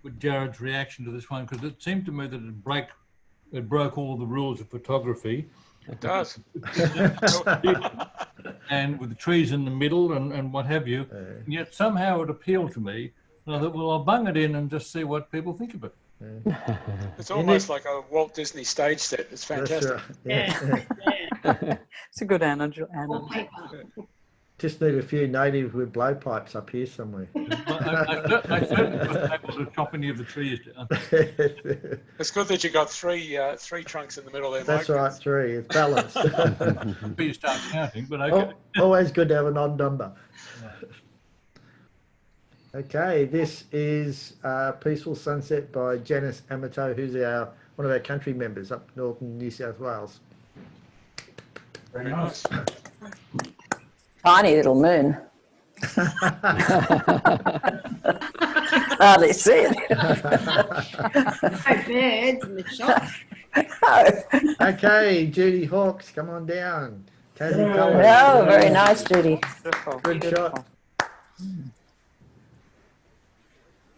with Jarrod's reaction to this one because it seemed to me that it broke all the rules of photography. It does. And with the trees in the middle and what have you. And yet somehow it appealed to me. And I thought, well, I'll bung it in and just see what people think of it. It's almost like a Walt Disney stage set. It's fantastic. Right. Yeah. It's a good analogy. Just need a few natives with blowpipes up here somewhere. I certainly wasn't able to chop any of the trees down. It's good that you got three trunks in the middle there, That's Mike. right, three. It's balanced. Until you start counting, but okay. Always good to have an odd number. Okay, this is Peaceful Sunset by Janice Amato, who's one of our country members up northern New South Wales. Very nice. Tiny little moon. Hardly see it. No birds in the shop. Okay, Judy Hawkes, come on down. Tassie Colours. Oh, very nice, Judy. Good shot.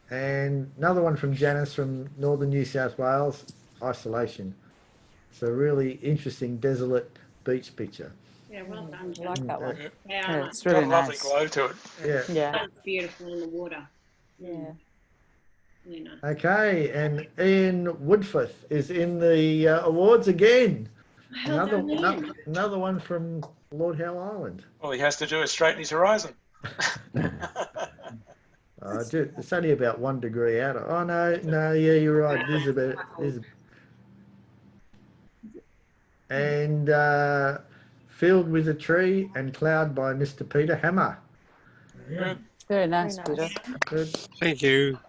And another one from Janice from northern New South Wales, Isolation. It's a really interesting desolate beach picture. Yeah, well done. I like that one. Yeah, It's really Got a lovely nice. glow to it. Yeah. That's beautiful in the water. Yeah. Really nice. Okay, and Ian Woodforth is in the awards again. Well done, Ian. Another one from Lord Howe Island. All he has to do is straighten his horizon. It's only about 1 degree out. Oh no, yeah, you're right. This is about. And Filled with a Tree and Cloud by Mr. Peter Hammer. Good. Very nice, Peter. Good. Thank you.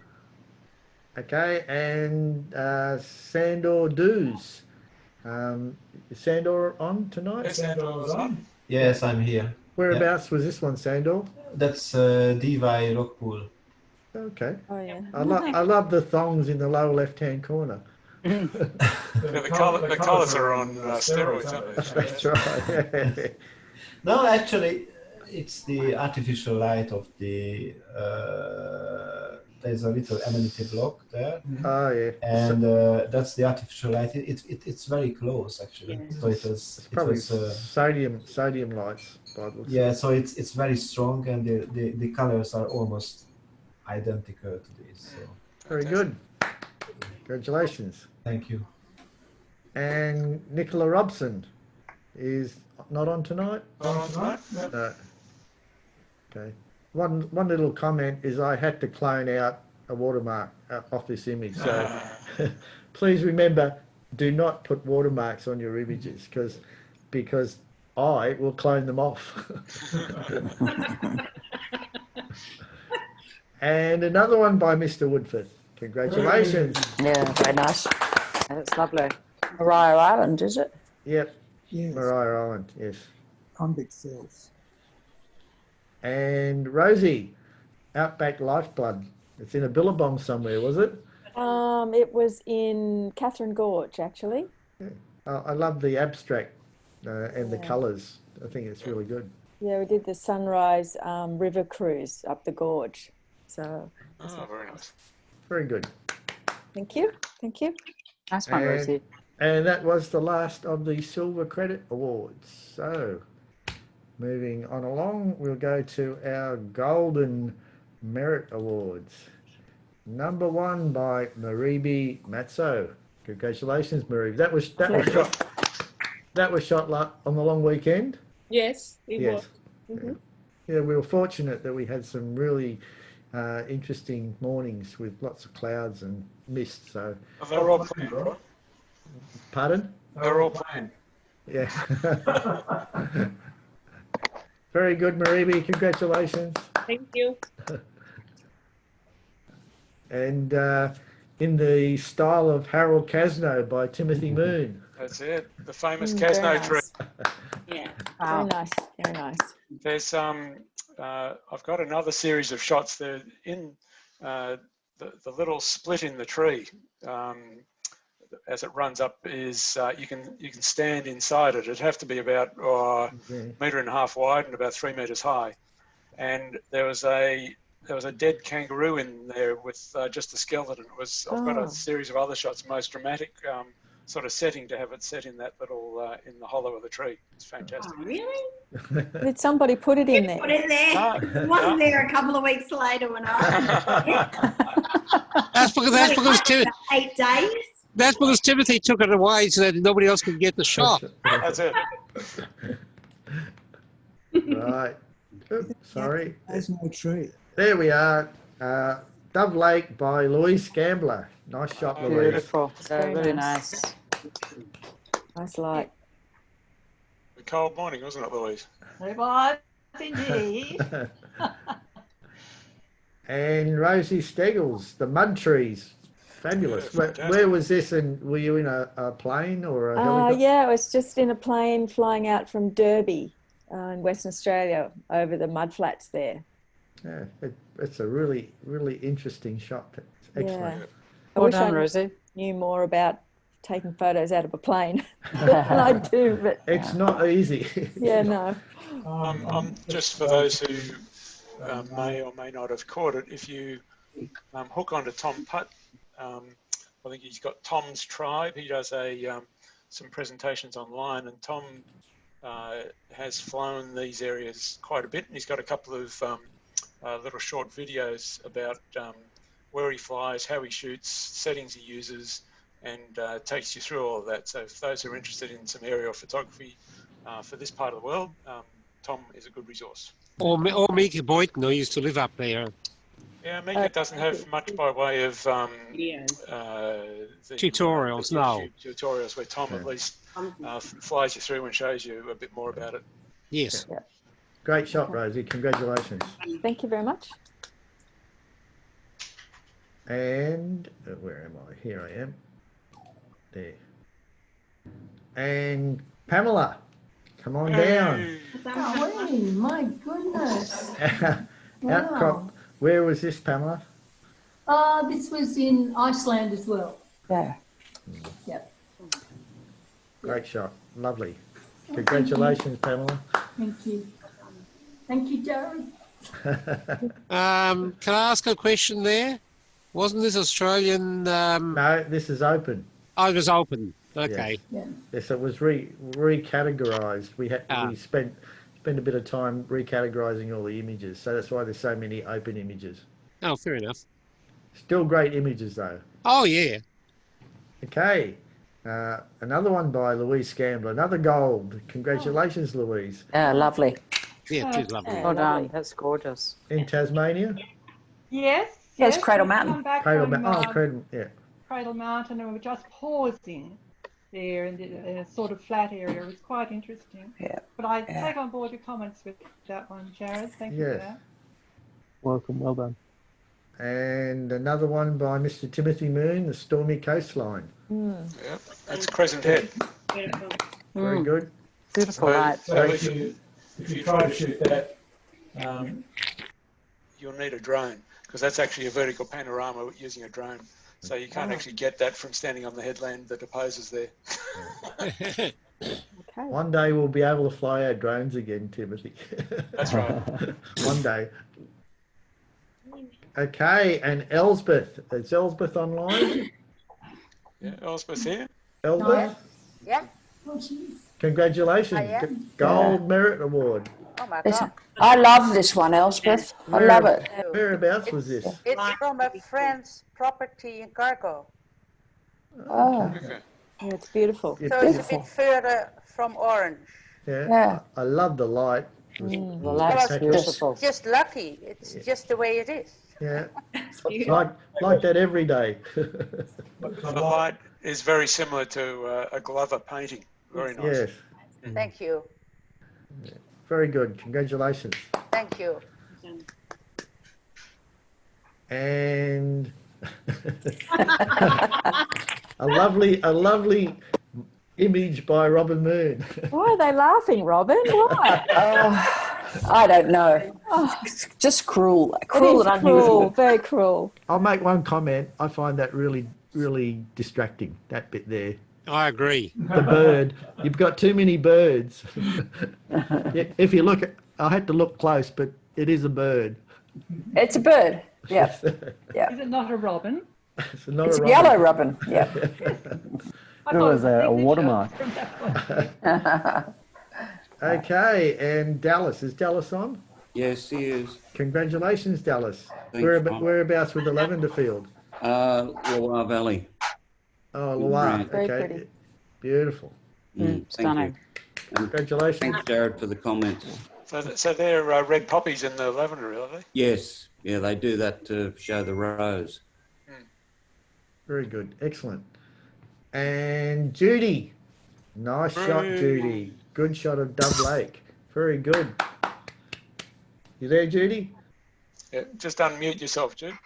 Okay, and Sandor Doos. Is Sandor on tonight? Yes, Sandor was on. Yes, I'm here. Whereabouts was this one, Sandor? That's Divai Rockpool. Okay. Oh, yeah. I love the thongs in the lower left-hand corner. The colours are on steroids, aren't they? That's right. No, actually, it's the artificial light of the there's a little amenity block there. Oh yeah. And that's the artificial light. It's very close actually. Yeah. So It's probably sodium lights. By the looks of it. So it's very strong, and the colors are almost identical to these. So. Very good. Congratulations. Thank you. And Nicola Robson is not on tonight? Not on tonight? No. Okay. One little comment is I had to clone out a watermark off this image. So please remember, do not put watermarks on your images because I will clone them off. And another one by Mr. Woodford. Congratulations. Yeah, very nice. That's lovely. Mariah Island, is it? Yep. Yes. Mariah Island, yes. Convict cells. And Rosie, Outback Lifeblood. It's in a billabong somewhere, was it? It was in Catherine Gorge, actually. Yeah. I love the abstract and the colours. I think it's really good. Yeah, we did the sunrise river cruise up the gorge. So. Oh, very nice. Very good. Thank you. Thank you. Nice one, Rosie. And that was the last of the Silver Credit Awards. So, moving on along, we'll go to our Golden Merit Awards. Number 1 by Maribi Matzo. Congratulations, Maribi. That was shot on the long weekend. Yes, it Yes. was. Mm-hmm. Yeah, we were fortunate that we had some really interesting mornings with lots of clouds and mist. So. They're all planned, right? Pardon? They're all planned. Yeah. Very good, Maribi. Congratulations. Thank you. And in the style of Harold Casno by Timothy Moon. That's it. The famous Casno tree. Yeah. Very nice. Very nice. There's I've got another series of shots there in the little split in the tree. As it runs up is you can stand inside it. It'd have to be about a metre and a half wide and about 3 metres high. And there was a dead kangaroo in there with just a skeleton. I've got a series of other shots, most dramatic sort of setting to have it set in that little in the hollow of the tree. It's fantastic. Oh, really? Did somebody put it in there? Put it there. It wasn't there a couple of weeks later when I. That's because 8 days. That's because Timothy took it away so that nobody else could get the shot. That's it. Right. Oops, sorry. There's no tree. There we are. Dove Lake by Louise Gambler. Nice shot, Louise. Beautiful. Very nice. Nice light. A cold morning, wasn't it, Louise? It was indeed. And Rosie Steggles, The Mud Trees. Fabulous. Where was this? And were you in a plane or a helicopter? Yeah, I was just in a plane flying out from Derby in Western Australia over the mudflats there. Yeah, it's a really, really interesting shot. It's excellent. Yeah. Well done, Rosie. Knew more about taking photos out of a plane than I do, but it's not easy. Yeah, no. Just for those who may or may not have caught it, if you hook onto Tom Putt, I think he's got Tom's Tribe. He does some presentations online, and Tom has flown these areas quite a bit, and he's got a couple of little short videos about where he flies, how he shoots, settings he uses, and takes you through all of that. So for those who are interested in some aerial photography for this part of the world, Tom is a good resource. Or Mika Boyton, who used to live up there. Yeah, Mika doesn't have much by way of tutorials, no. Tutorials where Tom at least flies you through and shows you a bit more about it. Yes. Yeah. Great shot, Rosie. Congratulations. Thank you very much. And where am I? Here I am. There. And Pamela, come on down. Golly, my goodness. Outcrop. Where was this, Pamela? This was in Iceland as well. Yeah. Yep. Great shot. Lovely. Congratulations, Pamela. Thank you. Thank you, Jarrod. Can I ask a question there? Wasn't this Australian? No, this is open. Oh, it was open. Okay. Yes, it was recategorized. We spent a bit of time recategorizing all the images, so that's why there's so many open images. Oh, fair enough. Still great images though. Oh yeah. Okay, another one by Louise Scambler, another gold. Congratulations, Louise. Yeah, lovely. Yeah, it is lovely. Well done. That's gorgeous. In Tasmania? Yes. Yes, Cradle we've Mountain. come back Cradle from, Mountain. Oh, Cradle, yeah. Cradle Mountain, and we were just pausing there in a sort of flat area. It was quite interesting. Yeah. But I take on board your comments with that one, Jarrod. Thank you for that. Welcome, well done. And another one by Mr. Timothy Moon, the Stormy Coastline. Yeah, that's Crescent Head. Beautiful. Very good. Beautiful So, light. so if you try to shoot that, You'll need a drone because that's actually a vertical panorama using a drone. So you can't actually get that from standing on the headland that opposes there. Okay. One day we'll be able to fly our drones again, Timothy. That's right. One day. Okay, and Elsbeth. Is Elsbeth online? Yeah, Elspeth's here. Elsbeth, Yeah. congratulations. I am. Gold Merit Award. Oh my This- God. I love this one, Elspeth. I love it. Whereabouts was this? It's from a friend's property in Cargo. Oh, Okay. Yeah, it's beautiful. It's So it's a beautiful. bit further from Orange. Yeah. Yeah. I love the light. It was The Well, light's spectacular. beautiful. Just lucky. It's just the way it is. Yeah. Like that every day. The light is very similar to a Glover painting. Very nice. Yes. Thank you. Very good. Congratulations. Thank you. And a lovely image by Robin Moon. Why are they laughing, Robin? Why? I don't know. It's just cruel. Cruel It is and unusual. cruel, very cruel. I'll make one comment. I find that really distracting, that bit there. I agree. The bird. You've got too many birds. If you look at, I had to look close, but it is a bird. It's a bird. Yeah. Yeah. Is it not a robin? It's not It's a a yellow robin. Yeah. It was a watermark. Okay, and Dallas. Is Dallas on? Yes, he is. Congratulations, Dallas. Thanks, Ron. Whereabouts with the lavender field? Loire Valley. Oh, Loire. Very Okay. pretty. Beautiful. Thank Stunning. you. And Congratulations. thanks, Jarrod, for the comments. So they're red poppies in the lavender, are they? Yes, yeah, they do that to show the rose. Very good. Excellent. And Judy. Nice shot, Judy. Good shot of Dove Lake. Very good. You there, Judy? Yeah, just unmute yourself, Jude.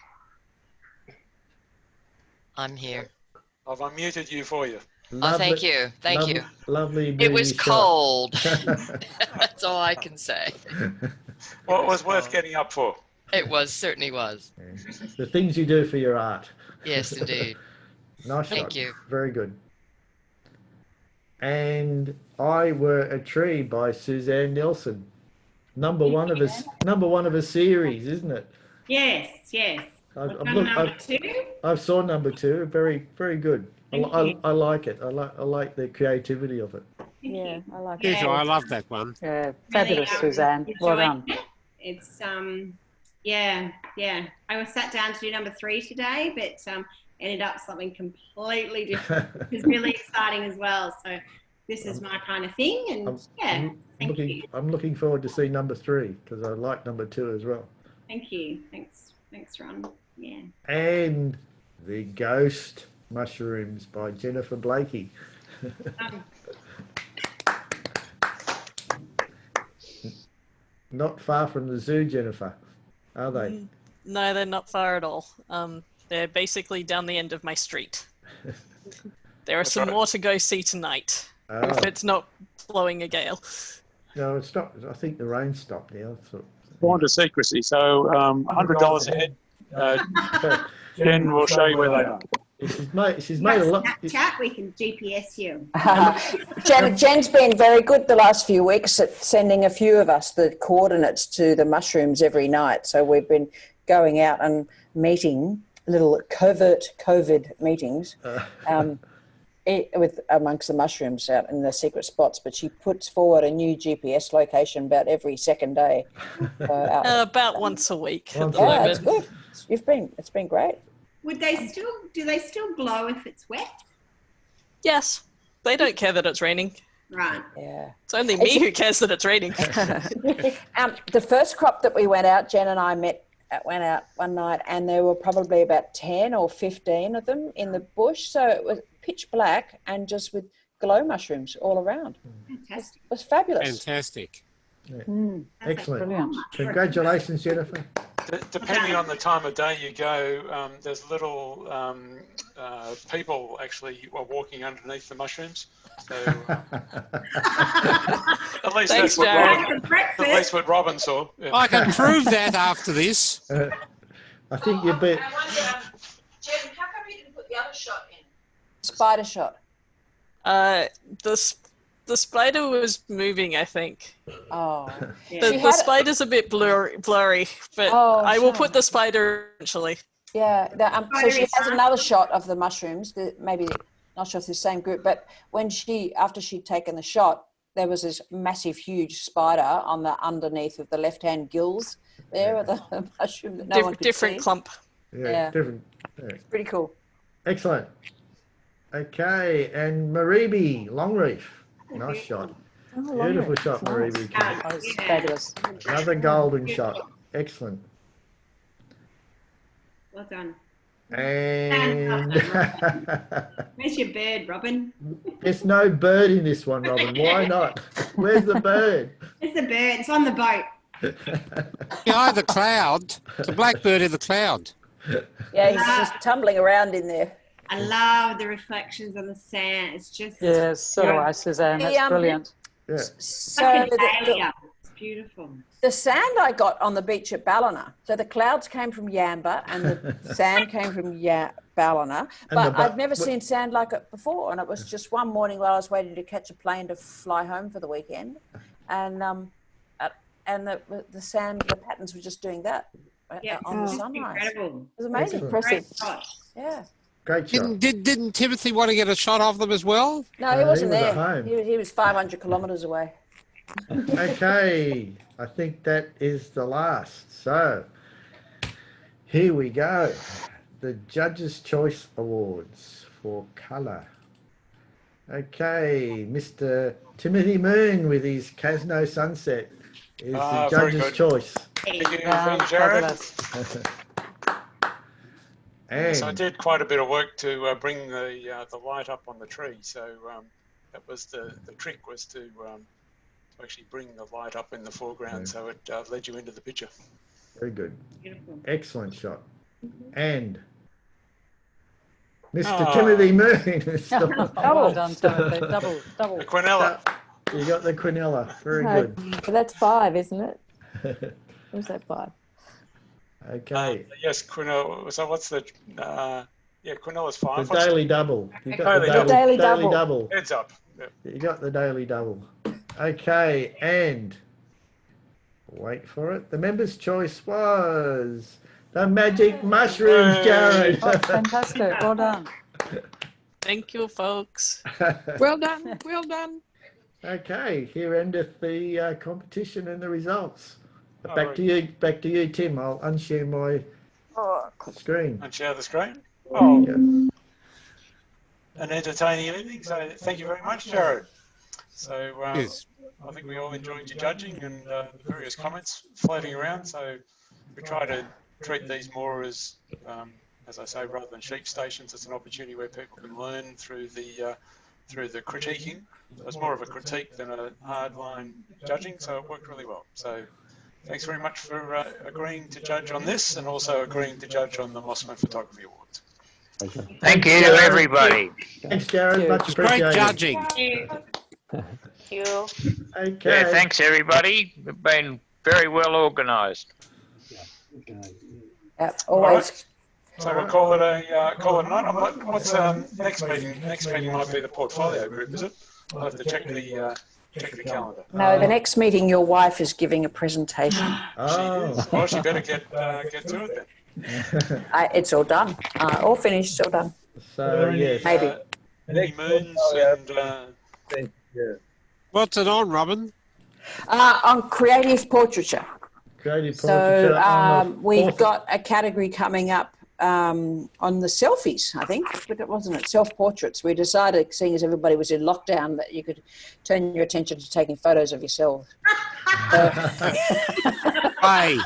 I'm here. I've unmuted you for you. Oh, thank you. Thank you. Lovely. It was shot. cold. That's all I can say. Well, it was worth getting up for. It was, certainly was. The things you do for your art. Yes, indeed. Nice Thank shot. you. Very good. And I Were a Tree by Suzanne Nelson. Number one of a series, isn't it? Yes, yes. I saw number two. Very, very good. I like it. I like the creativity of it. Yeah, I like it. I love that one. Yeah, fabulous, Suzanne. Well done. It's yeah. I was sat down to do number 3 today, but ended up something completely different. It's really exciting as well. So this is my kind of thing, and I'm looking forward to see number 3 because I like number 2 as well. Thank you. Thanks, Ron. Yeah. And The Ghost Mushrooms by Jennifer Blakey. Not far from the zoo, Jennifer, are they? No, they're not far at all. They're basically down the end of my street. There are some more to go see tonight, if it's not blowing a gale. No, it's not. I think the rain stopped now. So. Born to secrecy, so $100 a head. Jen will show you where they are. She's made a lot. Snapchat, we can GPS you. Jen's been very good the last few weeks at sending a few of us the coordinates to the mushrooms every night. So we've been going out and meeting little covert COVID meetings with amongst the mushrooms out in the secret spots, but she puts forward a new GPS location about every second day. About once a week. Yeah, that's good. It's been great. Would they still, do they still glow if it's wet? Yes, they don't care that it's raining. Right. Yeah. It's only me who cares that it's raining. The first crop that we went out, Jen and I went out one night, and there were probably about 10 or 15 of them in the bush. So it was pitch black and just with glow mushrooms all around. Fantastic. It was fabulous. Fantastic. Yeah. Excellent. Brilliant. Congratulations, Jennifer. Depending on the time of day you go, there's little people actually walking underneath the mushrooms. So at least Thanks, that's Jarrod. at least what Robin saw. Yeah. I can prove that after this. I think you bet. Jen, how come you didn't put the other shot in? Spider shot. The spider was moving, I think. Oh. The spider's a bit blurry, but I will put the spider eventually. Yeah. So she has another shot of the mushrooms. Maybe not sure if it's the same group, but when after she'd taken the shot, there was this massive, huge spider on the underneath of the left-hand gills there of the mushroom that no one could different see. clump. Yeah, different. Yeah. It's pretty cool. Excellent. Okay, and Maribi, Longreef. Nice shot. Beautiful shot, Maribi. Fabulous. Another golden shot. Excellent. Well done. And where's your bird, Robin? there's no bird in this one, Robin. Why not? Where's the bird? It's the bird. It's on the boat. Behind the cloud. It's a blackbird in the cloud. Yeah, he's just tumbling around in there. I love the reflections on the sand. It's just Yes, so do I, Suzanne. That's brilliant. Yeah. So it's beautiful. The sand I got on the beach at Ballina. So the clouds came from Yamba and the sand came from Ballina. But I've never seen sand like it before. And it was just one morning while I was waiting to catch a plane to fly home for the weekend. And the sand, the patterns were just doing that on the sunrise. Incredible. It was amazing. Impressive. Yeah. Great shot. Didn't Timothy want to get a shot of them as well? No, he wasn't he was there. at home. He was 500 kilometres away. Okay, I think that is the last. So here we go. The Judges' Choice Awards for colour. Okay, Mr. Timothy Moon with his Casno Sunset is the Judges' choice. Thank you, Jarrod. Yes, I did quite a bit of work to bring the light up on the tree. So that was the trick, was to actually bring the light up in the foreground, so it led you into the picture. Very good. Beautiful. Excellent shot. And Mr. Timothy Moon. Well done, Timothy. Double. The Quinella. You got the Quinella. Very good. But that's 5, isn't it? Or is that 5? Okay. Yes, Quinella. So what's the... Quinella's 5. The daily double. You got daily the daily daily double. double. Heads up. Yeah. You got the daily double. Okay, and wait for it. The members' choice was the magic mushrooms, Jarrod. Oh, fantastic. Well done. Thank you, folks. Well done. Well done. Okay, here endeth the competition and the results. Oh, Back to you, Tim. I'll unshare my screen. Unshare the screen. Oh, Yeah. an entertaining evening. So thank you very much, Jarrod. So Yes. I think we all enjoyed your judging and the various comments floating around. So we try to treat these more as I say, rather than sheep stations. It's an opportunity where people can learn through the critiquing. So it's more of a critique than a hardline judging. So it worked really well. So thanks very much for agreeing to judge on this, and also agreeing to judge on the Mossman Photography Awards. Thank you, everybody. Thanks, Jarrod. Much appreciated. Great judging. Thank you. Okay. Yeah, thanks, everybody. We've been very well organised. Always. So we'll call it a night. What's next meeting? Next meeting might be the portfolio group, is it? I'll have to check the calendar. No, the next meeting, your wife is giving a presentation. Oh. Well, she better get to it then. It's all done. All finished, all done. So, yes. Maybe. Any moons and What's it on, Robin? On creative portraiture. Creative portraiture. So we've got a category coming up on the selfies, I think, but it wasn't it, self-portraits. We decided, seeing as everybody was in lockdown, that you could turn your attention to taking photos of yourself. Hey.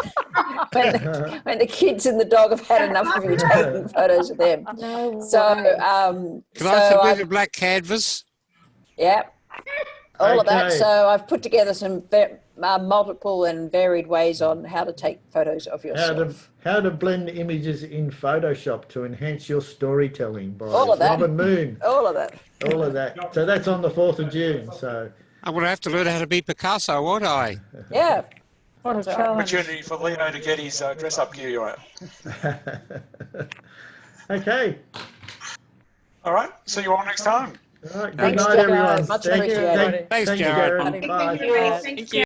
When the kids and the dog have had enough of you taking photos of them. No So, Can I submit a black canvas? Yeah, all of that. Okay. So I've put together some multiple and varied ways on how to take photos of yourself. How to blend images in Photoshop to enhance your storytelling by All of that. Robin Moon. All of that. All of that. So that's on the 4th of June. So I'm going to have to learn how to be Picasso, won't I? Yeah. What a challenge. opportunity for Leo to get his dress-up gear out. Okay. All right. See you all next time. All right. Good Thanks, night, Jarrod. everyone. Much Thank you, appreciated. Thanks, thank you, Jarrod. Jarrod. Bye. Thank you.